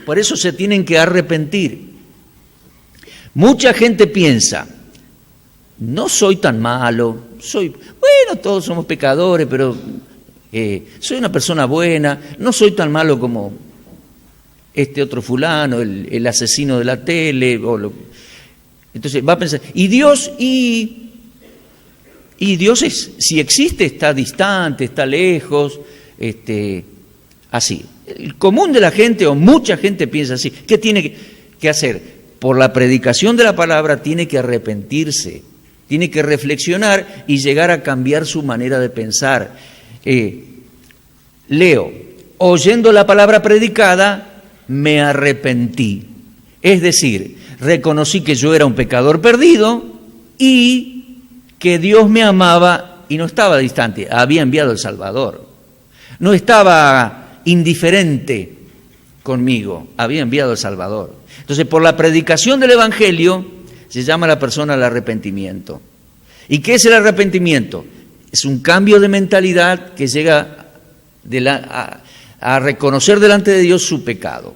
Por eso se tienen que arrepentir. Mucha gente piensa, no soy tan malo, bueno, todos somos pecadores, pero soy una persona buena, no soy tan malo como este otro fulano, el asesino de la tele. Entonces va a pensar, ¿y Dios? Y Dios si existe, está distante, está lejos, así. El común de la gente, o mucha gente piensa así. ¿Qué tiene que hacer? Por la predicación de la palabra tiene que arrepentirse, tiene que reflexionar y llegar a cambiar su manera de pensar. Leo, oyendo la palabra predicada, me arrepentí. Es decir, reconocí que yo era un pecador perdido y que Dios me amaba y no estaba distante, había enviado el Salvador. No estaba indiferente conmigo, había enviado el Salvador. Entonces, por la predicación del Evangelio, se llama a la persona al arrepentimiento. ¿Y qué es el arrepentimiento? Es un cambio de mentalidad que llega a reconocer delante de Dios su pecado.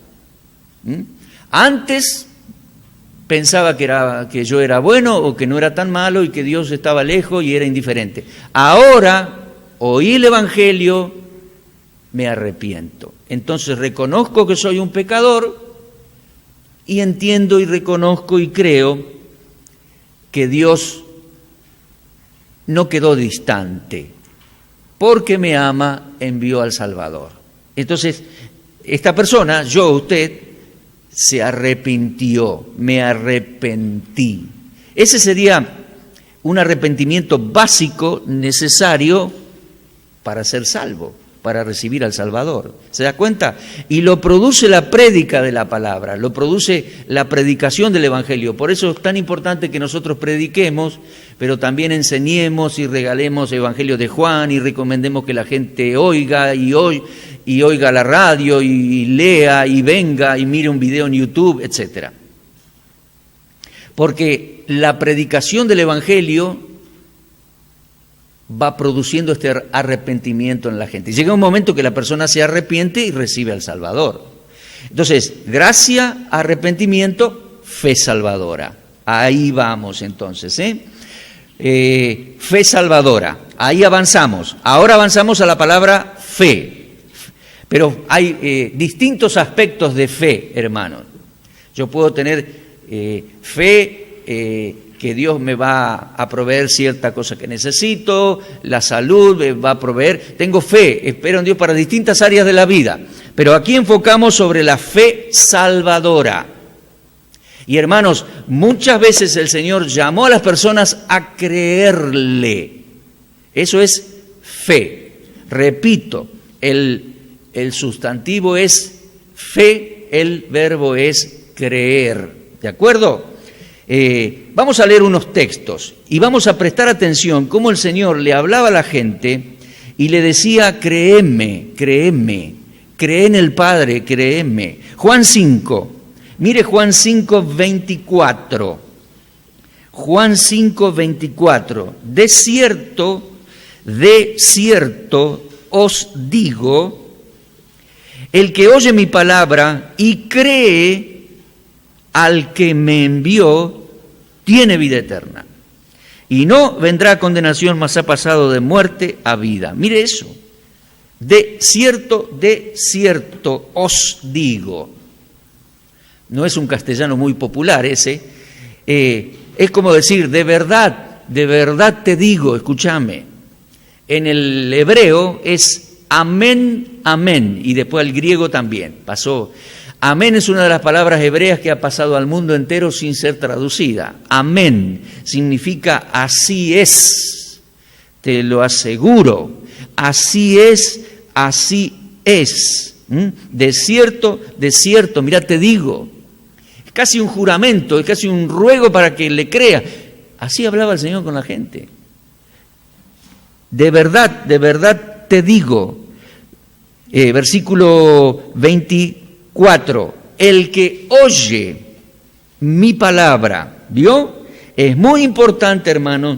Antes pensaba que yo era bueno o que no era tan malo y que Dios estaba lejos y era indiferente. Ahora oí el Evangelio, me arrepiento. Entonces reconozco que soy un pecador y entiendo y reconozco y creo que Dios no quedó distante. Porque me ama, envió al Salvador. Entonces, esta persona, yo, usted, se arrepintió, me arrepentí. Ese sería un arrepentimiento básico necesario para ser salvo, para recibir al Salvador. ¿Se da cuenta? Y lo produce la prédica de la palabra, lo produce la predicación del Evangelio. Por eso es tan importante que nosotros prediquemos, pero también enseñemos y regalemos Evangelio de Juan y recomendemos que la gente oiga y oiga la radio y lea y venga y mire un video en YouTube, etc. Porque la predicación del Evangelio va produciendo este arrepentimiento en la gente. Llega un momento que la persona se arrepiente y recibe al Salvador. Entonces, gracia, arrepentimiento, fe salvadora. Ahí vamos entonces, fe salvadora. Ahí avanzamos. Ahora avanzamos a la palabra fe. Pero hay distintos aspectos de fe, hermanos. Yo puedo tener fe que Dios me va a proveer cierta cosa que necesito, la salud me va a proveer. Tengo fe, espero en Dios para distintas áreas de la vida. Pero aquí enfocamos sobre la fe salvadora. Y hermanos, muchas veces el Señor llamó a las personas a creerle. Eso es fe. Repito, el sustantivo es fe, el verbo es creer. ¿De acuerdo? Vamos a leer unos textos y vamos a prestar atención cómo el Señor le hablaba a la gente y le decía, créeme, créeme, cree en el Padre, créeme. Juan 5, mire Juan 5, 24. Juan 5, 24. De cierto os digo, el que oye mi palabra y cree al que me envió, tiene vida eterna. Y no vendrá a condenación, mas ha pasado de muerte a vida. Mire eso. De cierto os digo. No es un castellano muy popular ese. Es como decir, de verdad te digo, escúchame. En el hebreo es amén, amén. Y después el griego también pasó. Amén es una de las palabras hebreas que ha pasado al mundo entero sin ser traducida. Amén significa así es, te lo aseguro, así es, así es. De cierto, mira, te digo. Es casi un juramento, es casi un ruego para que le crea. Así hablaba el Señor con la gente. De verdad te digo. Versículo 24. El que oye mi palabra, ¿vio? Es muy importante, hermano,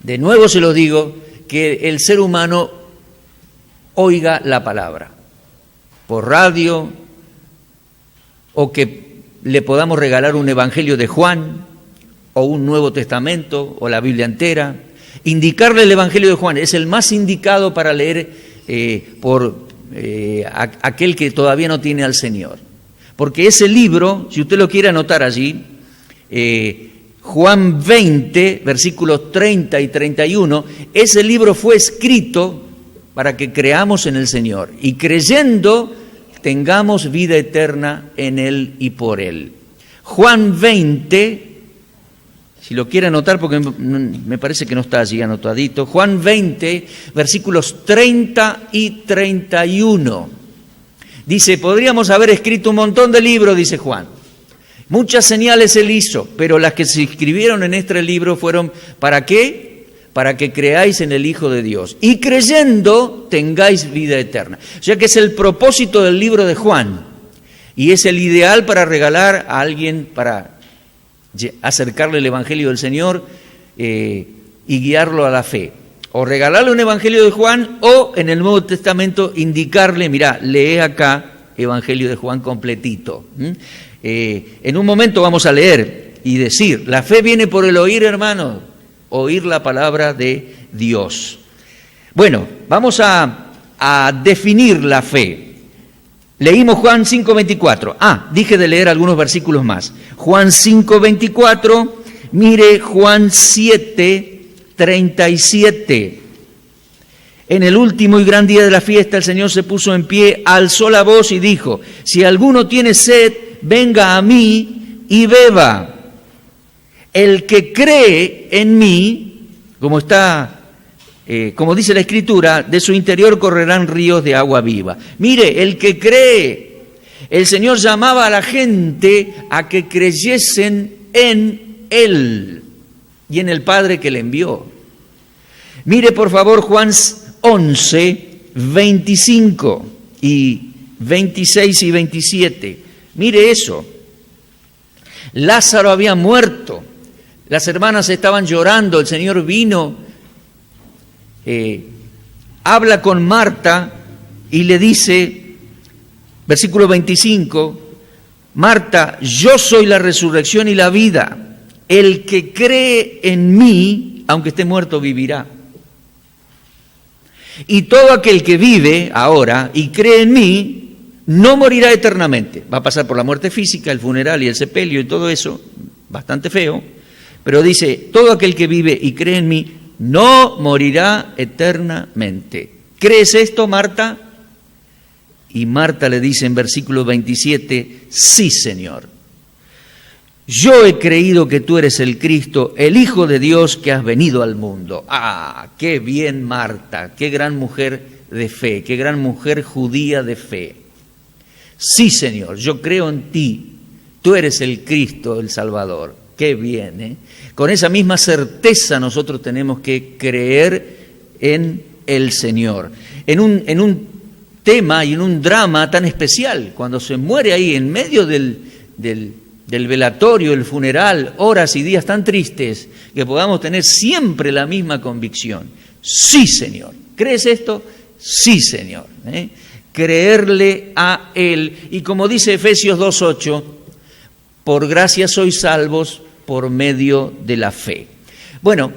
de nuevo se lo digo, que el ser humano oiga la palabra, por radio, o que le podamos regalar un evangelio de Juan, o un Nuevo Testamento, o la Biblia entera. Indicarle el evangelio de Juan es el más indicado para leer por aquel que todavía no tiene al Señor. Porque ese libro, si usted lo quiere anotar allí, Juan 20, versículos 30 y 31, ese libro fue escrito para que creamos en el Señor y creyendo tengamos vida eterna en Él y por Él. Juan 20, si lo quiere anotar porque me parece que no está allí anotadito, Juan 20, versículos 30 y 31. Dice, podríamos haber escrito un montón de libros, dice Juan. Muchas señales Él hizo, pero las que se escribieron en este libro fueron, ¿para qué? Para que creáis en el Hijo de Dios y creyendo tengáis vida eterna. O sea que es el propósito del libro de Juan y es el ideal para regalar a alguien, para acercarle el Evangelio del Señor y guiarlo a la fe. O regalarle un Evangelio de Juan o en el Nuevo Testamento indicarle, mirá, lee acá Evangelio de Juan completito. En un momento vamos a leer y decir, la fe viene por el oír, hermano, oír la palabra de Dios. Bueno, vamos a definir la fe. Leímos Juan 5:24. Dije de leer algunos versículos más. Juan 5:24, mire Juan 7:37. En el último y gran día de la fiesta el Señor se puso en pie, alzó la voz y dijo, si alguno tiene sed, venga a mí y beba. El que cree en mí, como dice la Escritura, de su interior correrán ríos de agua viva. Mire, el que cree, el Señor llamaba a la gente a que creyesen en Él y en el Padre que le envió. Mire por favor Juan 11, 25 y 26 y 27. Mire eso. Lázaro había muerto. Las hermanas estaban llorando. El Señor vino, habla con Marta y le dice, versículo 25, Marta, yo soy la resurrección y la vida. El que cree en mí, aunque esté muerto, vivirá. Y todo aquel que vive ahora y cree en mí, no morirá eternamente. Va a pasar por la muerte física, el funeral y el sepelio y todo eso, bastante feo. Pero dice, todo aquel que vive y cree en mí, no morirá eternamente. ¿Crees esto, Marta? Y Marta le dice en versículo 27, sí, Señor. Yo he creído que tú eres el Cristo, el Hijo de Dios que has venido al mundo. ¡Qué bien, Marta! ¡Qué gran mujer de fe! ¡Qué gran mujer judía de fe! Sí, Señor, yo creo en ti. Tú eres el Cristo, el Salvador. ¡Qué bien! ¿Eh? Con esa misma certeza nosotros tenemos que creer en el Señor. En un tema y en un drama tan especial, cuando se muere ahí en medio del velatorio, el funeral, horas y días tan tristes, que podamos tener siempre la misma convicción. Sí, Señor. ¿Crees esto? Sí, Señor. Creerle a Él. Y como dice Efesios 2:8, por gracia sois salvos por medio de la fe. Bueno,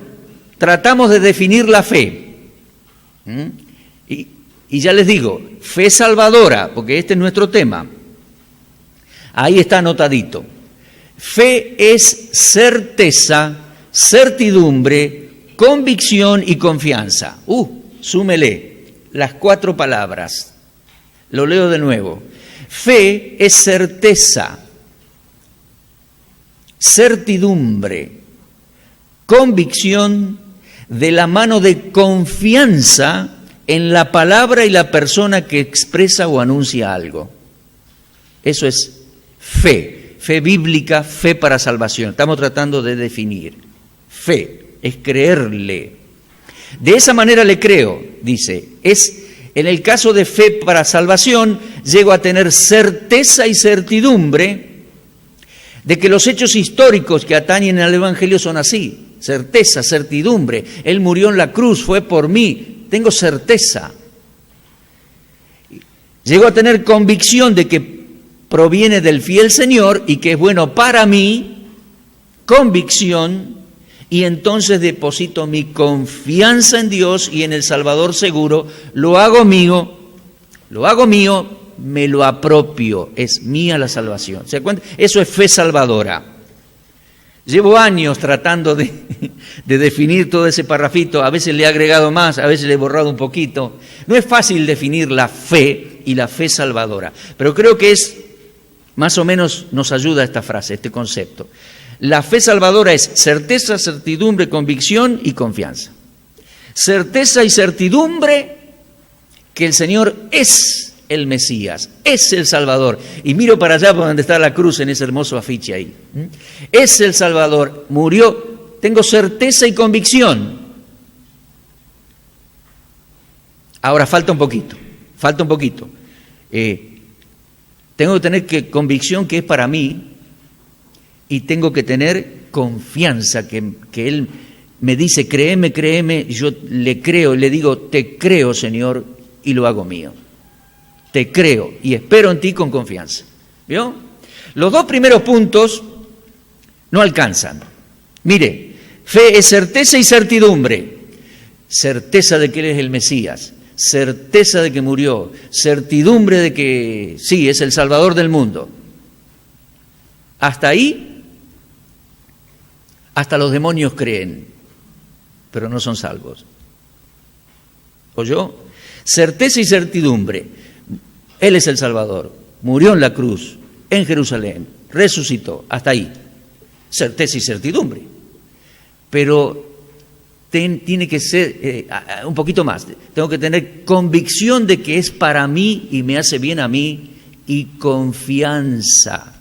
tratamos de definir la fe. Y ya les digo, fe salvadora, porque este es nuestro tema. Ahí está anotadito. Fe es certeza, certidumbre, convicción y confianza. Súmele las 4 palabras. Lo leo de nuevo. Fe es certeza, certidumbre, convicción de la mano de confianza en la palabra y la persona que expresa o anuncia algo. Eso es fe, fe bíblica, fe para salvación. Estamos tratando de definir. Fe es creerle. De esa manera le creo, dice. En el caso de fe para salvación, llego a tener certeza y certidumbre de que los hechos históricos que atañen al Evangelio son así. Certeza, certidumbre. Él murió en la cruz, fue por mí. Tengo certeza. Llego a tener convicción de que proviene del fiel Señor y que es bueno para mí. Convicción. Y entonces deposito mi confianza en Dios y en el Salvador seguro. Lo hago mío lo hago mío, me lo apropio, es mía la salvación. ¿Se da cuenta? Eso es fe salvadora. Llevo años tratando de definir todo ese parrafito, a veces le he agregado más, a veces le he borrado un poquito. No es fácil definir la fe y la fe salvadora, pero creo que más o menos nos ayuda esta frase, este concepto. La fe salvadora es certeza, certidumbre, convicción y confianza. Certeza y certidumbre que el Señor es el Mesías, es el Salvador. Y miro para allá por donde está la cruz en ese hermoso afiche ahí. Es el Salvador, murió, tengo certeza y convicción. Ahora falta un poquito. Tengo que tener convicción que es para mí y tengo que tener confianza que Él me dice, créeme, yo le creo, le digo, te creo, Señor, y lo hago mío. Te creo y espero en ti con confianza. ¿Vio? Los dos primeros puntos no alcanzan. Mire, fe es certeza y certidumbre. Certeza de que Él es el Mesías, certeza de que murió, certidumbre de que sí, es el Salvador del mundo. Hasta ahí, hasta los demonios creen, pero no son salvos. ¿Oyó? Certeza y certidumbre. Él es el Salvador, murió en la cruz, en Jerusalén, resucitó, hasta ahí. Certeza y certidumbre. Pero tiene que ser un poquito más. Tengo que tener convicción de que es para mí y me hace bien a mí y confianza.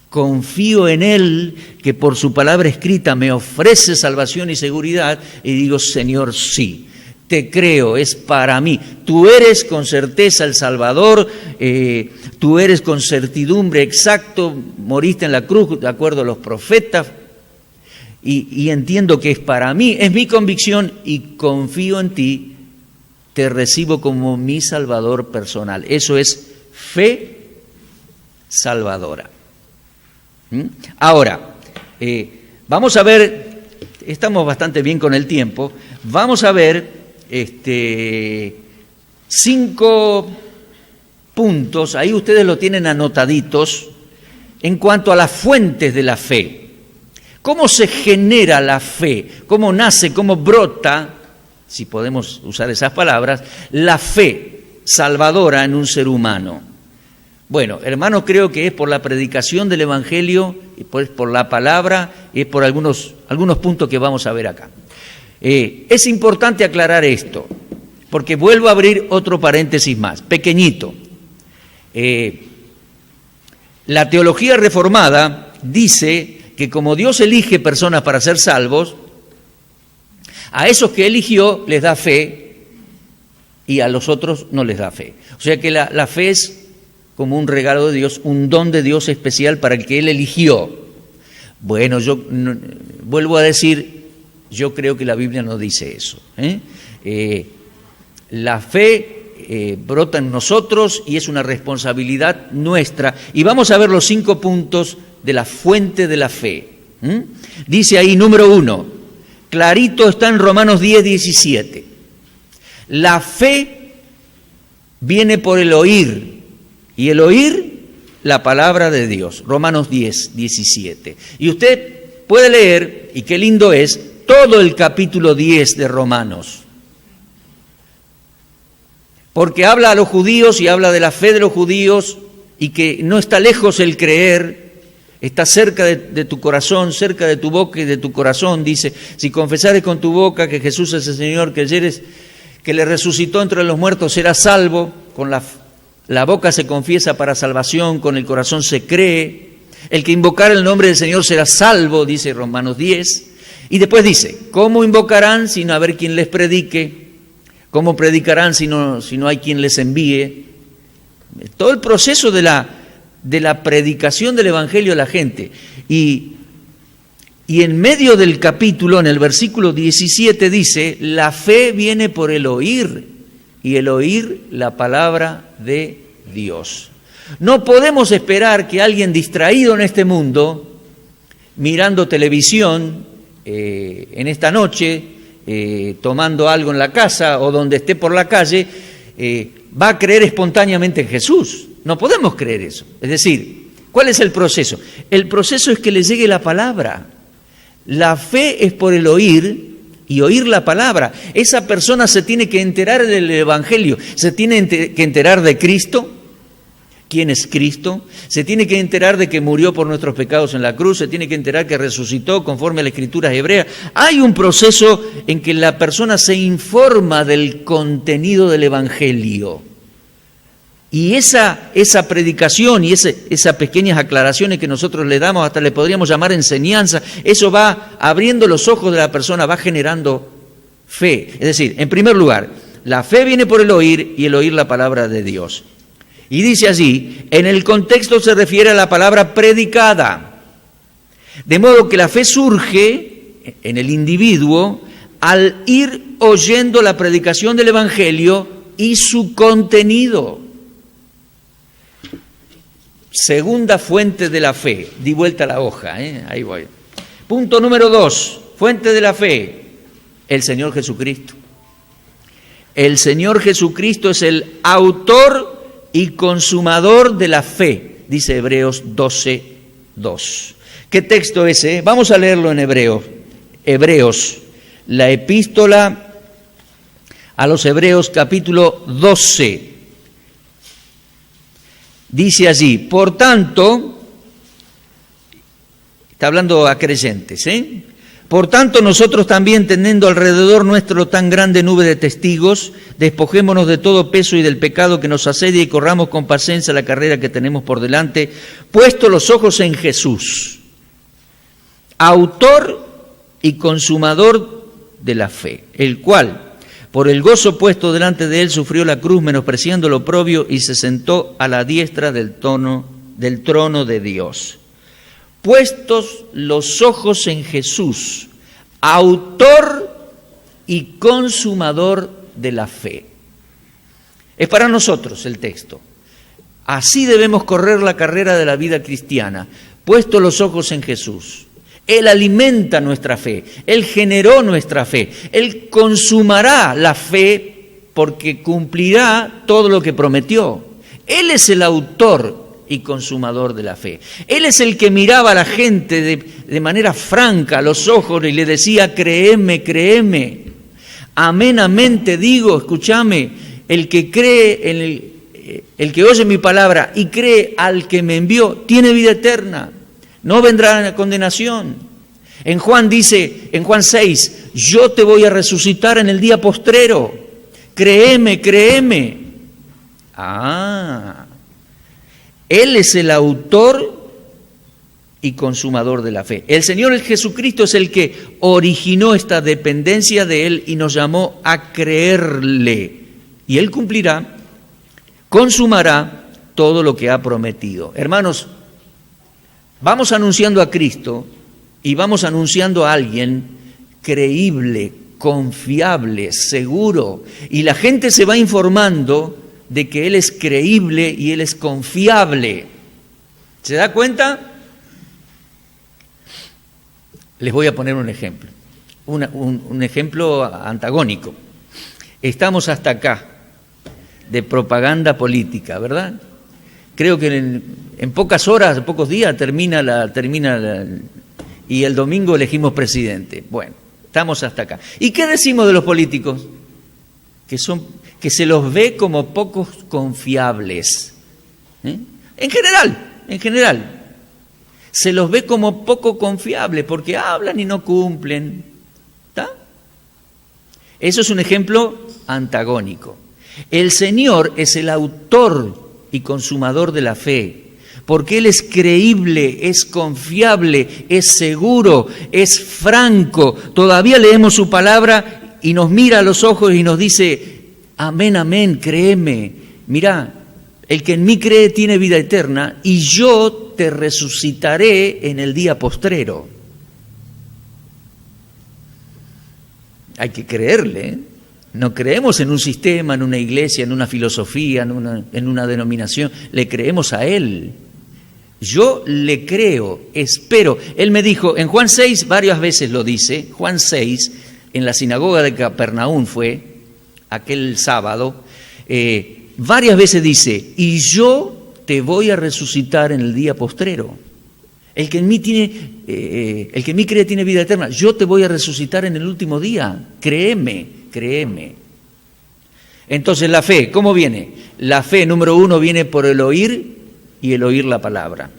Confío en Él, que por su palabra escrita me ofrece salvación y seguridad, y digo, Señor, sí, te creo, es para mí. Tú eres con certeza el Salvador, tú eres con certidumbre exacto, moriste en la cruz de acuerdo a los profetas, y entiendo que es para mí, es mi convicción y confío en ti, te recibo como mi Salvador personal. Eso es fe salvadora. Ahora, vamos a ver, estamos bastante bien con el tiempo, vamos a ver 5 puntos, ahí ustedes lo tienen anotaditos, en cuanto a las fuentes de la fe. ¿Cómo se genera la fe? ¿Cómo nace, cómo brota, si podemos usar esas palabras, la fe salvadora en un ser humano? Bueno, hermanos, creo que es por la predicación del Evangelio, y por la palabra, y por algunos puntos que vamos a ver acá. Es importante aclarar esto, porque vuelvo a abrir otro paréntesis más, pequeñito. La teología reformada dice que como Dios elige personas para ser salvos, a esos que eligió les da fe y a los otros no les da fe. O sea que la fe es como un regalo de Dios, un don de Dios especial para el que Él eligió. Bueno, yo vuelvo a decir, yo creo que la Biblia no dice eso. La fe brota en nosotros y es una responsabilidad nuestra. Y vamos a ver los 5 puntos de la fuente de la fe. Dice ahí, número 1, clarito está en Romanos 10:17. La fe viene por el oír, y el oír la palabra de Dios. Romanos 10:17. Y usted puede leer, y qué lindo es, todo el capítulo 10 de Romanos. Porque habla a los judíos y habla de la fe de los judíos y que no está lejos el creer, está cerca de tu corazón, cerca de tu boca y de tu corazón. Dice, si confesares con tu boca que Jesús es el Señor, que le resucitó entre los muertos, serás salvo. Con la boca se confiesa para salvación, con el corazón se cree. El que invocar el nombre del Señor será salvo, dice Romanos 10. Y después dice, ¿cómo invocarán si no haber quien les predique? ¿Cómo predicarán si no hay quien les envíe? Todo el proceso de la predicación del Evangelio a la gente. Y en medio del capítulo, en el versículo 17, dice, la fe viene por el oír, y el oír la palabra de Dios. No podemos esperar que alguien distraído en este mundo, mirando televisión en esta noche, tomando algo en la casa o donde esté por la calle, va a creer espontáneamente en Jesús. No podemos creer eso. Es decir, ¿cuál es el proceso? El proceso es que le llegue la palabra. La fe es por el oír y oír la palabra. Esa persona se tiene que enterar del Evangelio, se tiene que enterar de Cristo. ¿Quién es Cristo? Se tiene que enterar de que murió por nuestros pecados en la cruz, se tiene que enterar que resucitó conforme a las Escrituras hebreas. Hay un proceso en que la persona se informa del contenido del Evangelio. Y esa predicación y esas pequeñas aclaraciones que nosotros le damos, hasta le podríamos llamar enseñanza, eso va abriendo los ojos de la persona, va generando fe. Es decir, en primer lugar, la fe viene por el oír y el oír la palabra de Dios. Y dice allí, en el contexto se refiere a la palabra predicada. De modo que la fe surge en el individuo al ir oyendo la predicación del Evangelio y su contenido. Segunda fuente de la fe. Di vuelta a la hoja, ahí voy. Punto número 2, fuente de la fe, el Señor Jesucristo. El Señor Jesucristo es el autor y consumador de la fe, dice Hebreos 12:2. ¿Qué texto es ese? Vamos a leerlo en Hebreos. Hebreos, la epístola a los Hebreos capítulo 12. Dice allí, por tanto, está hablando a creyentes, por tanto, nosotros también, teniendo alrededor nuestro tan grande nube de testigos, despojémonos de todo peso y del pecado que nos asedia y corramos con paciencia la carrera que tenemos por delante, puesto los ojos en Jesús, autor y consumador de la fe, el cual, por el gozo puesto delante de él, sufrió la cruz, menospreciando lo oprobio, y se sentó a la diestra del trono de Dios. Puestos los ojos en Jesús, autor y consumador de la fe. Es para nosotros el texto. Así debemos correr la carrera de la vida cristiana, puestos los ojos en Jesús. Él alimenta nuestra fe, Él generó nuestra fe, Él consumará la fe porque cumplirá todo lo que prometió. Él es el autor y consumador de la fe. Él es el que miraba a la gente de manera franca a los ojos y le decía, créeme, créeme. Amén, amén, te digo, escúchame, el que cree, el que oye mi palabra y cree al que me envió, tiene vida eterna, no vendrá a la condenación. En Juan dice, en Juan 6, yo te voy a resucitar en el día postrero. Créeme, créeme. Él es el autor y consumador de la fe. El Señor Jesucristo es el que originó esta dependencia de Él y nos llamó a creerle. Y Él cumplirá, consumará todo lo que ha prometido. Hermanos, vamos anunciando a Cristo y vamos anunciando a alguien creíble, confiable, seguro. Y la gente se va informando de que Él es creíble y Él es confiable. ¿Se da cuenta? Les voy a poner un ejemplo, un ejemplo antagónico. Estamos hasta acá de propaganda política, ¿verdad? Creo que en pocas horas, en pocos días termina y el domingo elegimos presidente. Bueno, estamos hasta acá. ¿Y qué decimos de los políticos? Que se los ve como pocos confiables. En general. Se los ve como poco confiables porque hablan y no cumplen. ¿Está? Eso es un ejemplo antagónico. El Señor es el autor y consumador de la fe, porque Él es creíble, es confiable, es seguro, es franco. Todavía leemos su palabra y nos mira a los ojos y nos dice, amén, amén, créeme. Mirá, el que en mí cree tiene vida eterna y yo te resucitaré en el día postrero. Hay que creerle, No creemos en un sistema, en una iglesia, en una filosofía, en una denominación. Le creemos a Él. Yo le creo, espero. Él me dijo, en Juan 6, varias veces lo dice, Juan 6, en la sinagoga de Capernaum fue, aquel sábado, varias veces dice, y yo te voy a resucitar en el día postrero. El que en mí cree tiene vida eterna. Yo te voy a resucitar en el último día. Créeme. Entonces la fe, ¿cómo viene? La fe, número 1, viene por el oír y el oír la palabra.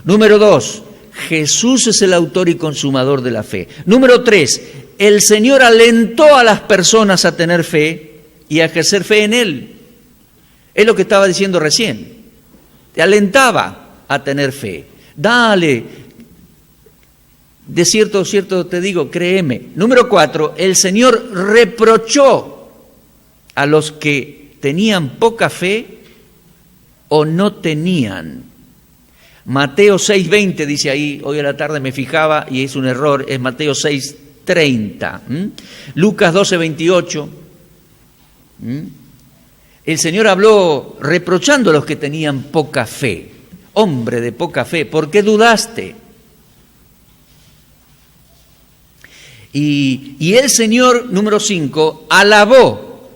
Número 2, Jesús es el autor y consumador de la fe. Número 3, el Señor alentó a las personas a tener fe y a ejercer fe en Él. Es lo que estaba diciendo recién. Te alentaba a tener fe. Dale, de cierto te digo, créeme. Número 4, el Señor reprochó a los que tenían poca fe o no tenían. Mateo 6:20 dice ahí, hoy a la tarde me fijaba y es un error, es Mateo 6:30. Lucas 12:28. El Señor habló reprochando a los que tenían poca fe. Hombre de poca fe, ¿por qué dudaste? Y el Señor, número 5, alabó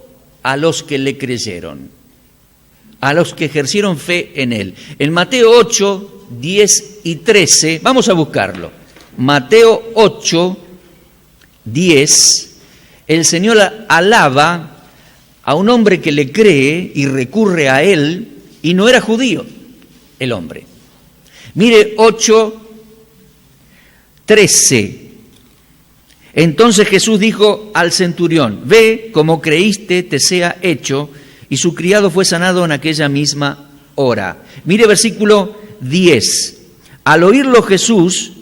a los que le creyeron, a los que ejercieron fe en Él. En Mateo 8, 10 y 13, vamos a buscarlo. Mateo 8, 10, el Señor alaba a un hombre que le cree y recurre a Él, y no era judío el hombre. Mire 8, 13. Entonces Jesús dijo al centurión, ve, como creíste, te sea hecho, y su criado fue sanado en aquella misma hora. Mire versículo 10. Al oírlo Jesús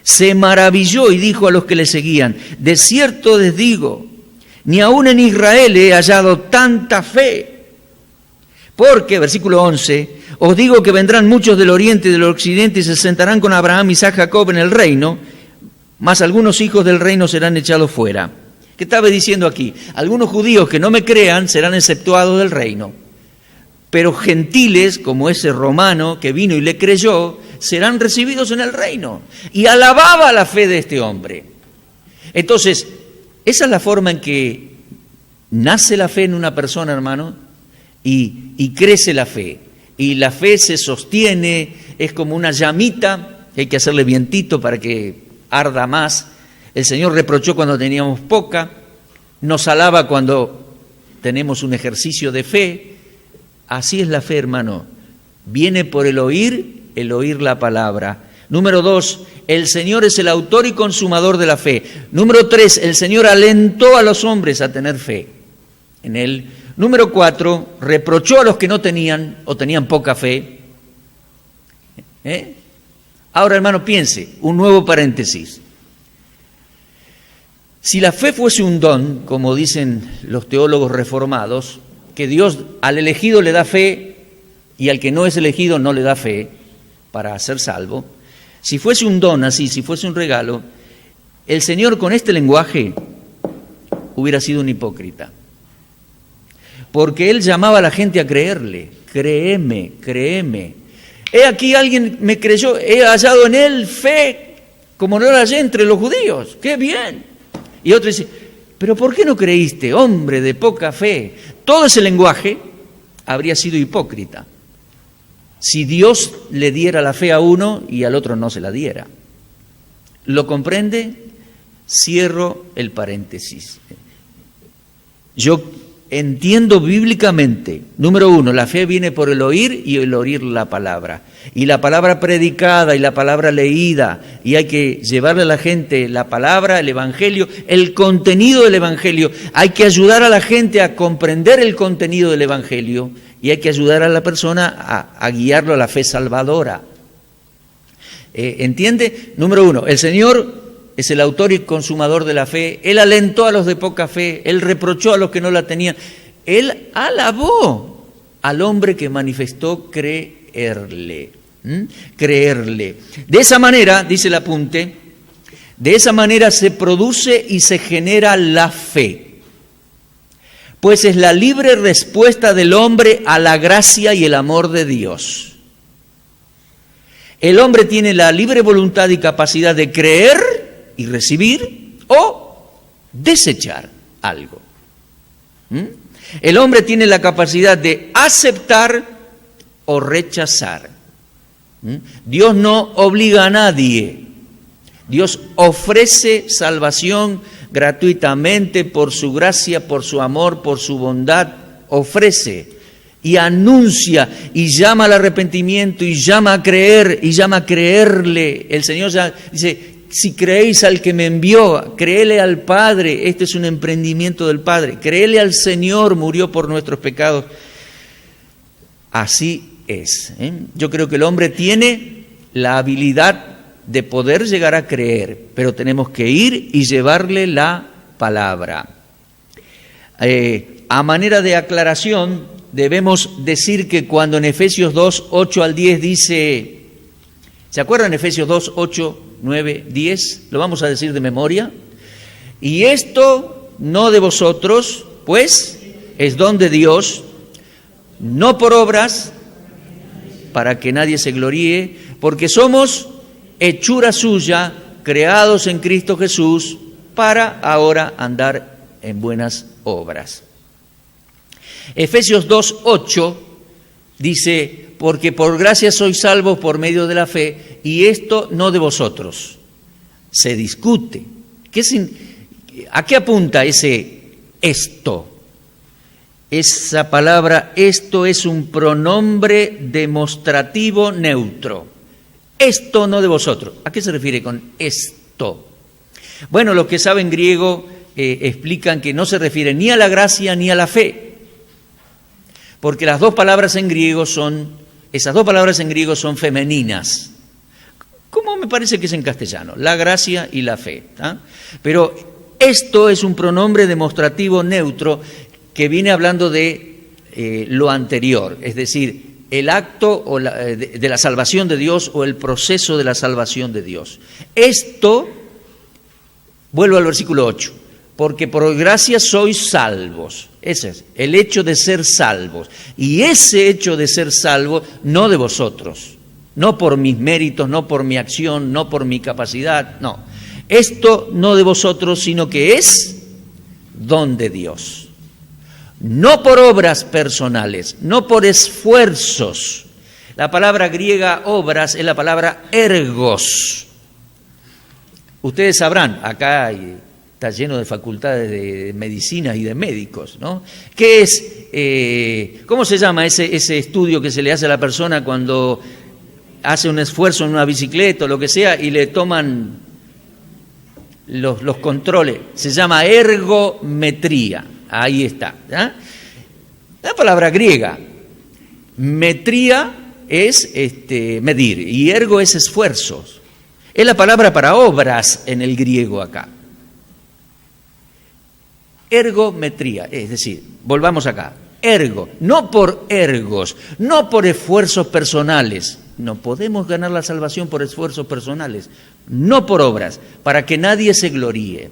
se maravilló y dijo a los que le seguían, de cierto les digo, ni aun en Israel he hallado tanta fe. Porque, versículo 11, os digo que vendrán muchos del oriente y del occidente y se sentarán con Abraham, Isaac, Jacob en el reino, mas algunos hijos del reino serán echados fuera. ¿Qué estaba diciendo aquí? Algunos judíos que no me crean serán exceptuados del reino, pero gentiles, como ese romano que vino y le creyó, serán recibidos en el reino. Y alababa la fe de este hombre. Entonces, esa es la forma en que nace la fe en una persona, hermano, y crece la fe. Y la fe se sostiene, es como una llamita, que hay que hacerle vientito para que arda más. El Señor reprochó cuando teníamos poca, nos alaba cuando tenemos un ejercicio de fe. Así es la fe, hermano. Viene por el oír la palabra. Número 2, el Señor es el autor y consumador de la fe. Número 3, el Señor alentó a los hombres a tener fe en Él. Número 4, reprochó a los que no tenían o tenían poca fe. Ahora, hermano, piense, un nuevo paréntesis. Si la fe fuese un don, como dicen los teólogos reformados, que Dios al elegido le da fe y al que no es elegido no le da fe para ser salvo, si fuese un don así, si fuese un regalo, el Señor con este lenguaje hubiera sido un hipócrita. Porque Él llamaba a la gente a creerle, créeme. He aquí alguien me creyó, he hallado en Él fe, como no la hallé entre los judíos, ¡qué bien! Y otro dice, pero ¿por qué no creíste, hombre de poca fe? Todo ese lenguaje habría sido hipócrita si Dios le diera la fe a uno y al otro no se la diera. ¿Lo comprende? Cierro el paréntesis. Yo entiendo bíblicamente, número 1, la fe viene por el oír y el oír la palabra. Y la palabra predicada y la palabra leída, y hay que llevarle a la gente la palabra, el evangelio, el contenido del evangelio. Hay que ayudar a la gente a comprender el contenido del evangelio y hay que ayudar a la persona a guiarlo a la fe salvadora. ¿Entiende? Número 1, el Señor es el autor y consumador de la fe. Él alentó a los de poca fe, Él reprochó a los que no la tenían. Él alabó al hombre que manifestó creerle. De esa manera, dice el apunte, de esa manera se produce y se genera la fe. Pues es la libre respuesta del hombre a la gracia y el amor de Dios. El hombre tiene la libre voluntad y capacidad de creer y recibir o desechar algo. El hombre tiene la capacidad de aceptar o rechazar. Dios no obliga a nadie. Dios ofrece salvación gratuitamente por su gracia, por su amor, por su bondad. Ofrece y anuncia y llama al arrepentimiento y llama a creer y llama a creerle. El Señor ya dice, si creéis al que me envió, créele al Padre. Este es un emprendimiento del Padre. Créele al Señor, murió por nuestros pecados. Así es. Yo creo que el hombre tiene la habilidad de poder llegar a creer, pero tenemos que ir y llevarle la palabra. A manera de aclaración, debemos decir que cuando en Efesios 2, 8 al 10 dice, ¿se acuerdan Efesios 2, 8, 9, 10? Lo vamos a decir de memoria. Y esto no de vosotros, pues es don de Dios, no por obras, para que nadie se gloríe, porque somos hechura suya, creados en Cristo Jesús, para ahora andar en buenas obras. Efesios 2, 8 dice, porque por gracia sois salvos por medio de la fe, y esto no de vosotros. Se discute. ¿A qué apunta ese esto? Esa palabra, esto es un pronombre demostrativo neutro. Esto no de vosotros. ¿A qué se refiere con esto? Bueno, los que saben griego explican que no se refiere ni a la gracia ni a la fe, porque esas dos palabras en griego son femeninas, como me parece que es en castellano, la gracia y la fe. Pero esto es un pronombre demostrativo neutro que viene hablando de lo anterior, es decir, el acto de la salvación de Dios o el proceso de la salvación de Dios. Esto, vuelvo al versículo 8, porque por gracia sois salvos. Ese es el hecho de ser salvos. Y ese hecho de ser salvos no de vosotros, no por mis méritos, no por mi acción, no por mi capacidad, no. Esto no de vosotros, sino que es don de Dios. No por obras personales, no por esfuerzos. La palabra griega obras es la palabra ergos. Ustedes sabrán, acá está lleno de facultades de medicina y de médicos, ¿no? ¿Qué es, cómo se llama ese estudio que se le hace a la persona cuando hace un esfuerzo en una bicicleta o lo que sea y le toman los controles? Se llama ergometría. Ahí está. La palabra griega. Metría es medir y ergo es esfuerzos. Es la palabra para obras en el griego acá. Ergometría, es decir, volvamos acá. Ergo, no por ergos, no por esfuerzos personales. No podemos ganar la salvación por esfuerzos personales, no por obras, para que nadie se gloríe.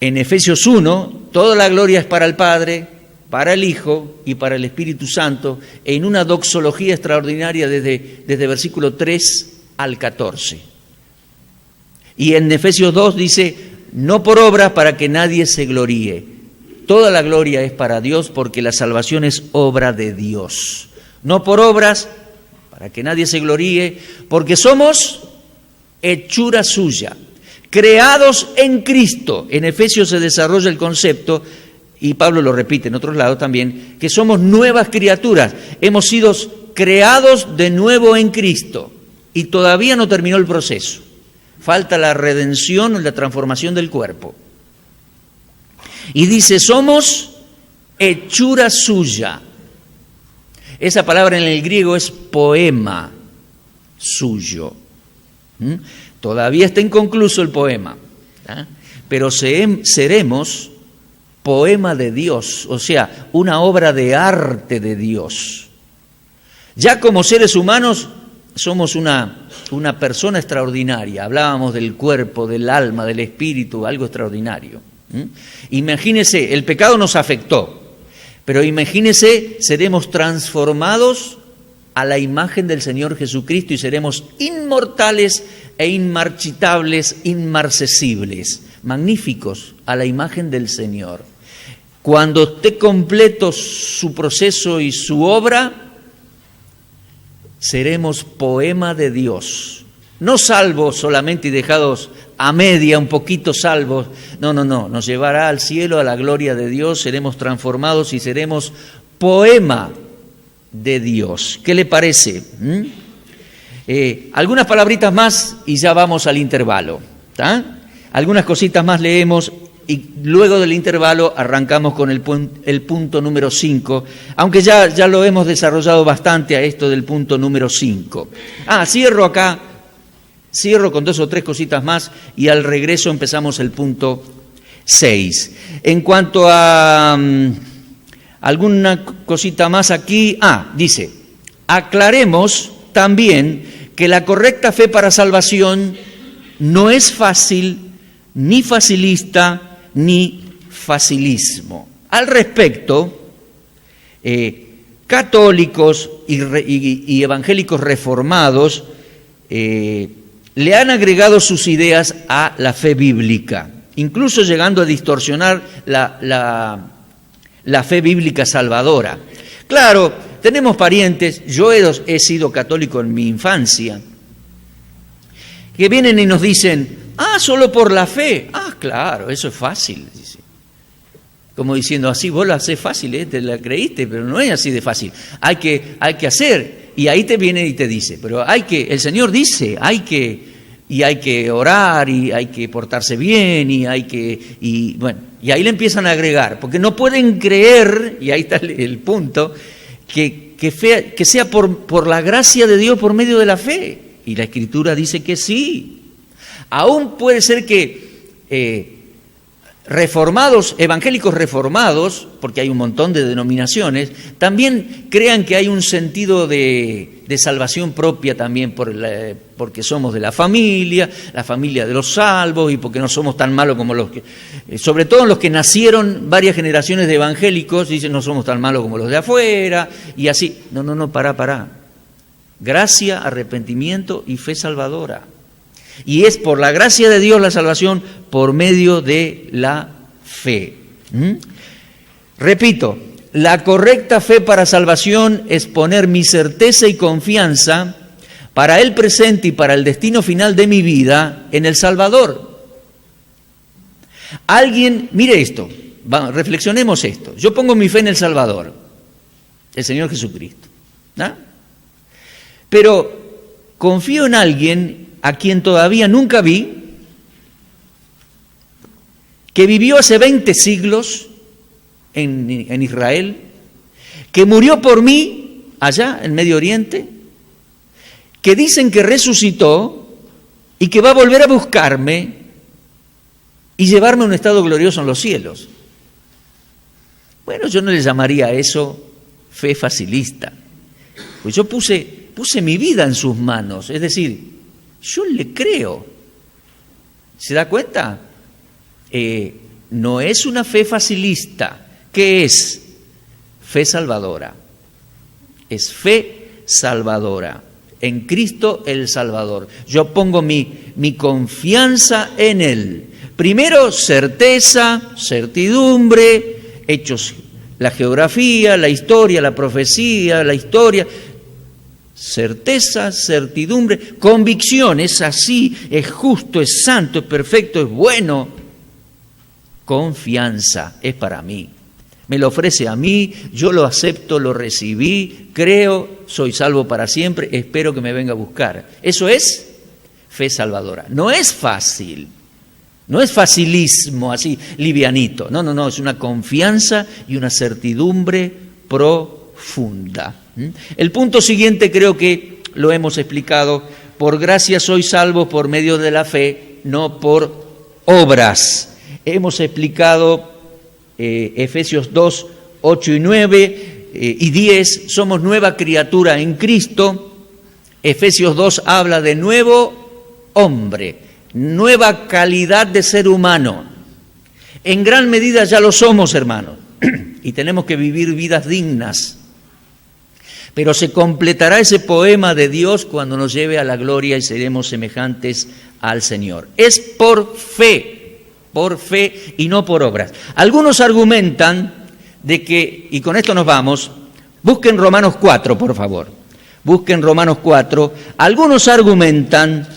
En Efesios 1, toda la gloria es para el Padre, para el Hijo y para el Espíritu Santo, en una doxología extraordinaria desde versículo 3 al 14. Y en Efesios 2 dice, no por obras para que nadie se gloríe. Toda la gloria es para Dios porque la salvación es obra de Dios. No por obras para que nadie se gloríe, porque somos hechura suya. Creados en Cristo. En Efesios se desarrolla el concepto, y Pablo lo repite en otros lados también, que somos nuevas criaturas. Hemos sido creados de nuevo en Cristo y todavía no terminó el proceso. Falta la redención, la transformación del cuerpo. Y dice, somos hechura suya. Esa palabra en el griego es poema suyo. Todavía está inconcluso el poema, pero seremos poema de Dios, o sea, una obra de arte de Dios. Ya como seres humanos somos una persona extraordinaria. Hablábamos del cuerpo, del alma, del espíritu, algo extraordinario. Imagínese, el pecado nos afectó, pero imagínese, seremos transformados a la imagen del Señor Jesucristo y seremos inmortales e inmarchitables, inmarcesibles, magníficos a la imagen del Señor. Cuando esté completo su proceso y su obra, seremos poema de Dios. No salvos solamente y dejados a media, un poquito salvos. No, nos llevará al cielo, a la gloria de Dios, seremos transformados y seremos poema de Dios. ¿Qué le parece? Algunas palabritas más y ya vamos al intervalo. ¿Tá? Algunas cositas más leemos y luego del intervalo arrancamos con el punto número 5, aunque ya lo hemos desarrollado bastante a esto del punto número 5. Cierro acá. Cierro con 2 o 3 cositas más y al regreso empezamos el punto 6. En cuanto a alguna cosita más aquí, dice, aclaremos también que la correcta fe para salvación no es fácil, ni facilista, ni facilismo. Al respecto, católicos y evangélicos reformados le han agregado sus ideas a la fe bíblica, incluso llegando a distorsionar la fe bíblica salvadora. Claro, tenemos parientes, yo he sido católico en mi infancia, que vienen y nos dicen, solo por la fe. Claro, eso es fácil, dice. Como diciendo, así vos la hacés fácil, te la creíste, pero no es así de fácil. Hay que hacer. Y ahí te viene y te dice, pero el Señor dice, hay que orar, y hay que portarse bien, y ahí le empiezan a agregar, porque no pueden creer, y ahí está el punto, que sea por la gracia de Dios por medio de la fe. Y la Escritura dice que sí. Aún puede ser que evangélicos reformados, porque hay un montón de denominaciones, también crean que hay un sentido de salvación propia también porque somos de la familia de los salvos, y porque no somos tan malos como los que, sobre todo los que nacieron varias generaciones de evangélicos, dicen no somos tan malos como los de afuera, y así. No, pará. Gracia, arrepentimiento y fe salvadora. Y es por la gracia de Dios la salvación por medio de la fe. Repito, la correcta fe para salvación es poner mi certeza y confianza para el presente y para el destino final de mi vida en el Salvador. Mire esto, reflexionemos esto. Yo pongo mi fe en el Salvador, el Señor Jesucristo, ¿no? Pero confío en alguien a quien todavía nunca vi, que vivió hace 20 siglos en Israel, que murió por mí allá en Medio Oriente, que dicen que resucitó y que va a volver a buscarme y llevarme a un estado glorioso en los cielos. Bueno, yo no le llamaría a eso fe facilista, pues yo puse mi vida en sus manos, es decir, yo le creo. ¿Se da cuenta? No es una fe facilista. ¿Qué es? Fe salvadora. Es fe salvadora. En Cristo el Salvador. Yo pongo mi confianza en Él. Primero, certeza, certidumbre, hechos, la geografía, la historia, la profecía, la historia. Certeza, certidumbre, convicción, es así, es justo, es santo, es perfecto, es bueno. Confianza, es para mí. Me lo ofrece a mí, yo lo acepto, lo recibí, creo, soy salvo para siempre, espero que me venga a buscar. Eso es fe salvadora. No es fácil, no es facilismo así, livianito. No, es una confianza y una certidumbre profunda. El punto siguiente creo que lo hemos explicado. Por gracia sois salvos por medio de la fe, no por obras. Hemos explicado Efesios 2, 8 y 9 y 10. Somos nueva criatura en Cristo. Efesios 2 habla de nuevo hombre, nueva calidad de ser humano. En gran medida ya lo somos, hermanos, y tenemos que vivir vidas dignas. Pero se completará ese poema de Dios cuando nos lleve a la gloria y seremos semejantes al Señor. Es por fe, por fe y no por obras. Algunos argumentan de que, y con esto nos vamos, busquen Romanos 4, por favor. Busquen Romanos 4. Algunos argumentan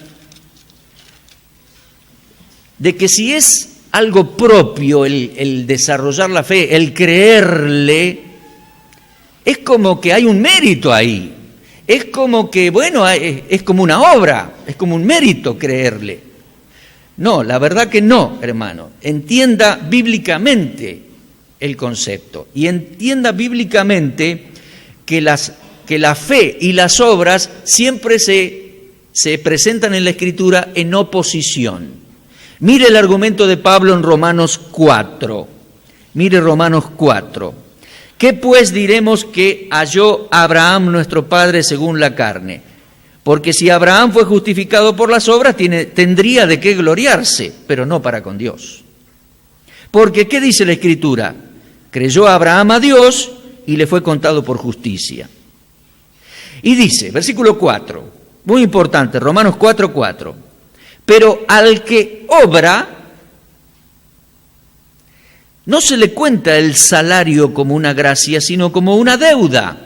de que si es algo propio el desarrollar la fe, el creerle, es como que hay un mérito ahí. Es como que, bueno, es como una obra, es como un mérito creerle. No, la verdad que no, hermano. Entienda bíblicamente el concepto y entienda bíblicamente que la fe y las obras siempre se presentan en la Escritura en oposición. Mire el argumento de Pablo en Romanos 4. Mire Romanos 4. ¿Qué pues diremos que halló Abraham nuestro padre según la carne? Porque si Abraham fue justificado por las obras, tendría de qué gloriarse, pero no para con Dios. Porque, ¿qué dice la Escritura? Creyó Abraham a Dios y le fue contado por justicia. Y dice, versículo 4, muy importante, Romanos 4:4. Pero al que obra, no se le cuenta el salario como una gracia, sino como una deuda.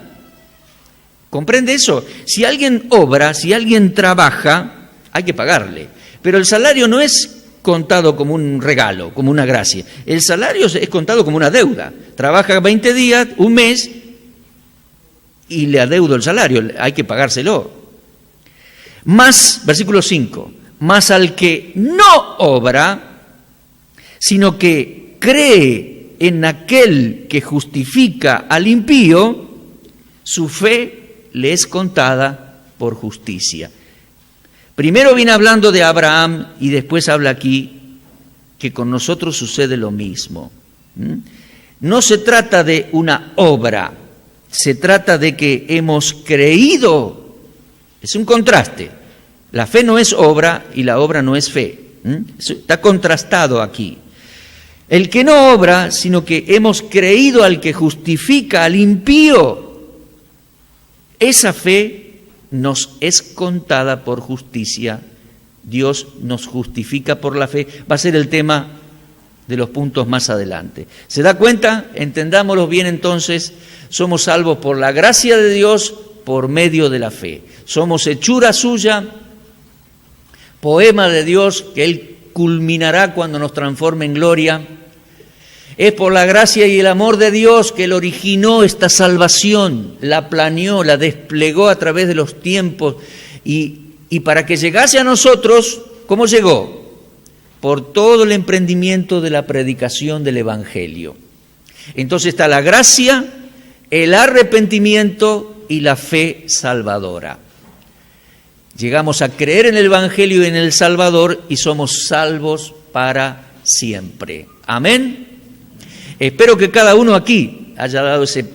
¿Comprende eso? Si alguien obra, si alguien trabaja, hay que pagarle. Pero el salario no es contado como un regalo, como una gracia. El salario es contado como una deuda. Trabaja 20 días, un mes, y le adeudo el salario, hay que pagárselo. Más, versículo 5, más al que no obra, sino que cree en aquel que justifica al impío, su fe le es contada por justicia. Primero viene hablando de Abraham y después habla aquí que con nosotros sucede lo mismo. No se trata de una obra, se trata de que hemos creído. Es un contraste. La fe no es obra y la obra no es fe. Está contrastado aquí. El que no obra, sino que hemos creído al que justifica al impío, esa fe nos es contada por justicia. Dios nos justifica por la fe. Va a ser el tema de los puntos más adelante. ¿Se da cuenta? Entendámoslo bien entonces. Somos salvos por la gracia de Dios por medio de la fe. Somos hechura suya, poema de Dios que Él culminará cuando nos transforme en gloria. Es por la gracia y el amor de Dios que Él originó esta salvación, la planeó, la desplegó a través de los tiempos y para que llegase a nosotros, ¿cómo llegó? Por todo el emprendimiento de la predicación del Evangelio. Entonces está la gracia, el arrepentimiento y la fe salvadora. Llegamos a creer en el Evangelio y en el Salvador y somos salvos para siempre. Amén. Espero que cada uno aquí haya dado ese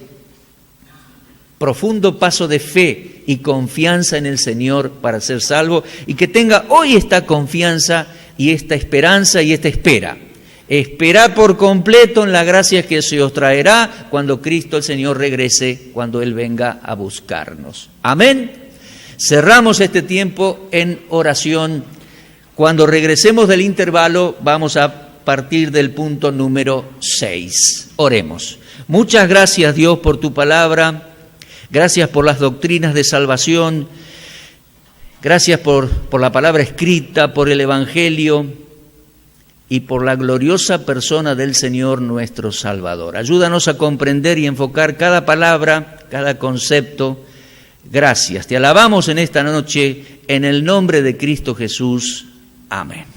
profundo paso de fe y confianza en el Señor para ser salvo y que tenga hoy esta confianza y esta esperanza y esta espera. Esperad por completo en la gracia que se os traerá cuando Cristo el Señor regrese, cuando Él venga a buscarnos. Amén. Cerramos este tiempo en oración. Cuando regresemos del intervalo vamos a partir del punto número 6. Oremos. Muchas gracias, Dios, por tu palabra. Gracias por las doctrinas de salvación. Gracias por la palabra escrita, por el Evangelio y por la gloriosa persona del Señor nuestro Salvador. Ayúdanos a comprender y enfocar cada palabra, cada concepto. Gracias. Te alabamos en esta noche en el nombre de Cristo Jesús. Amén.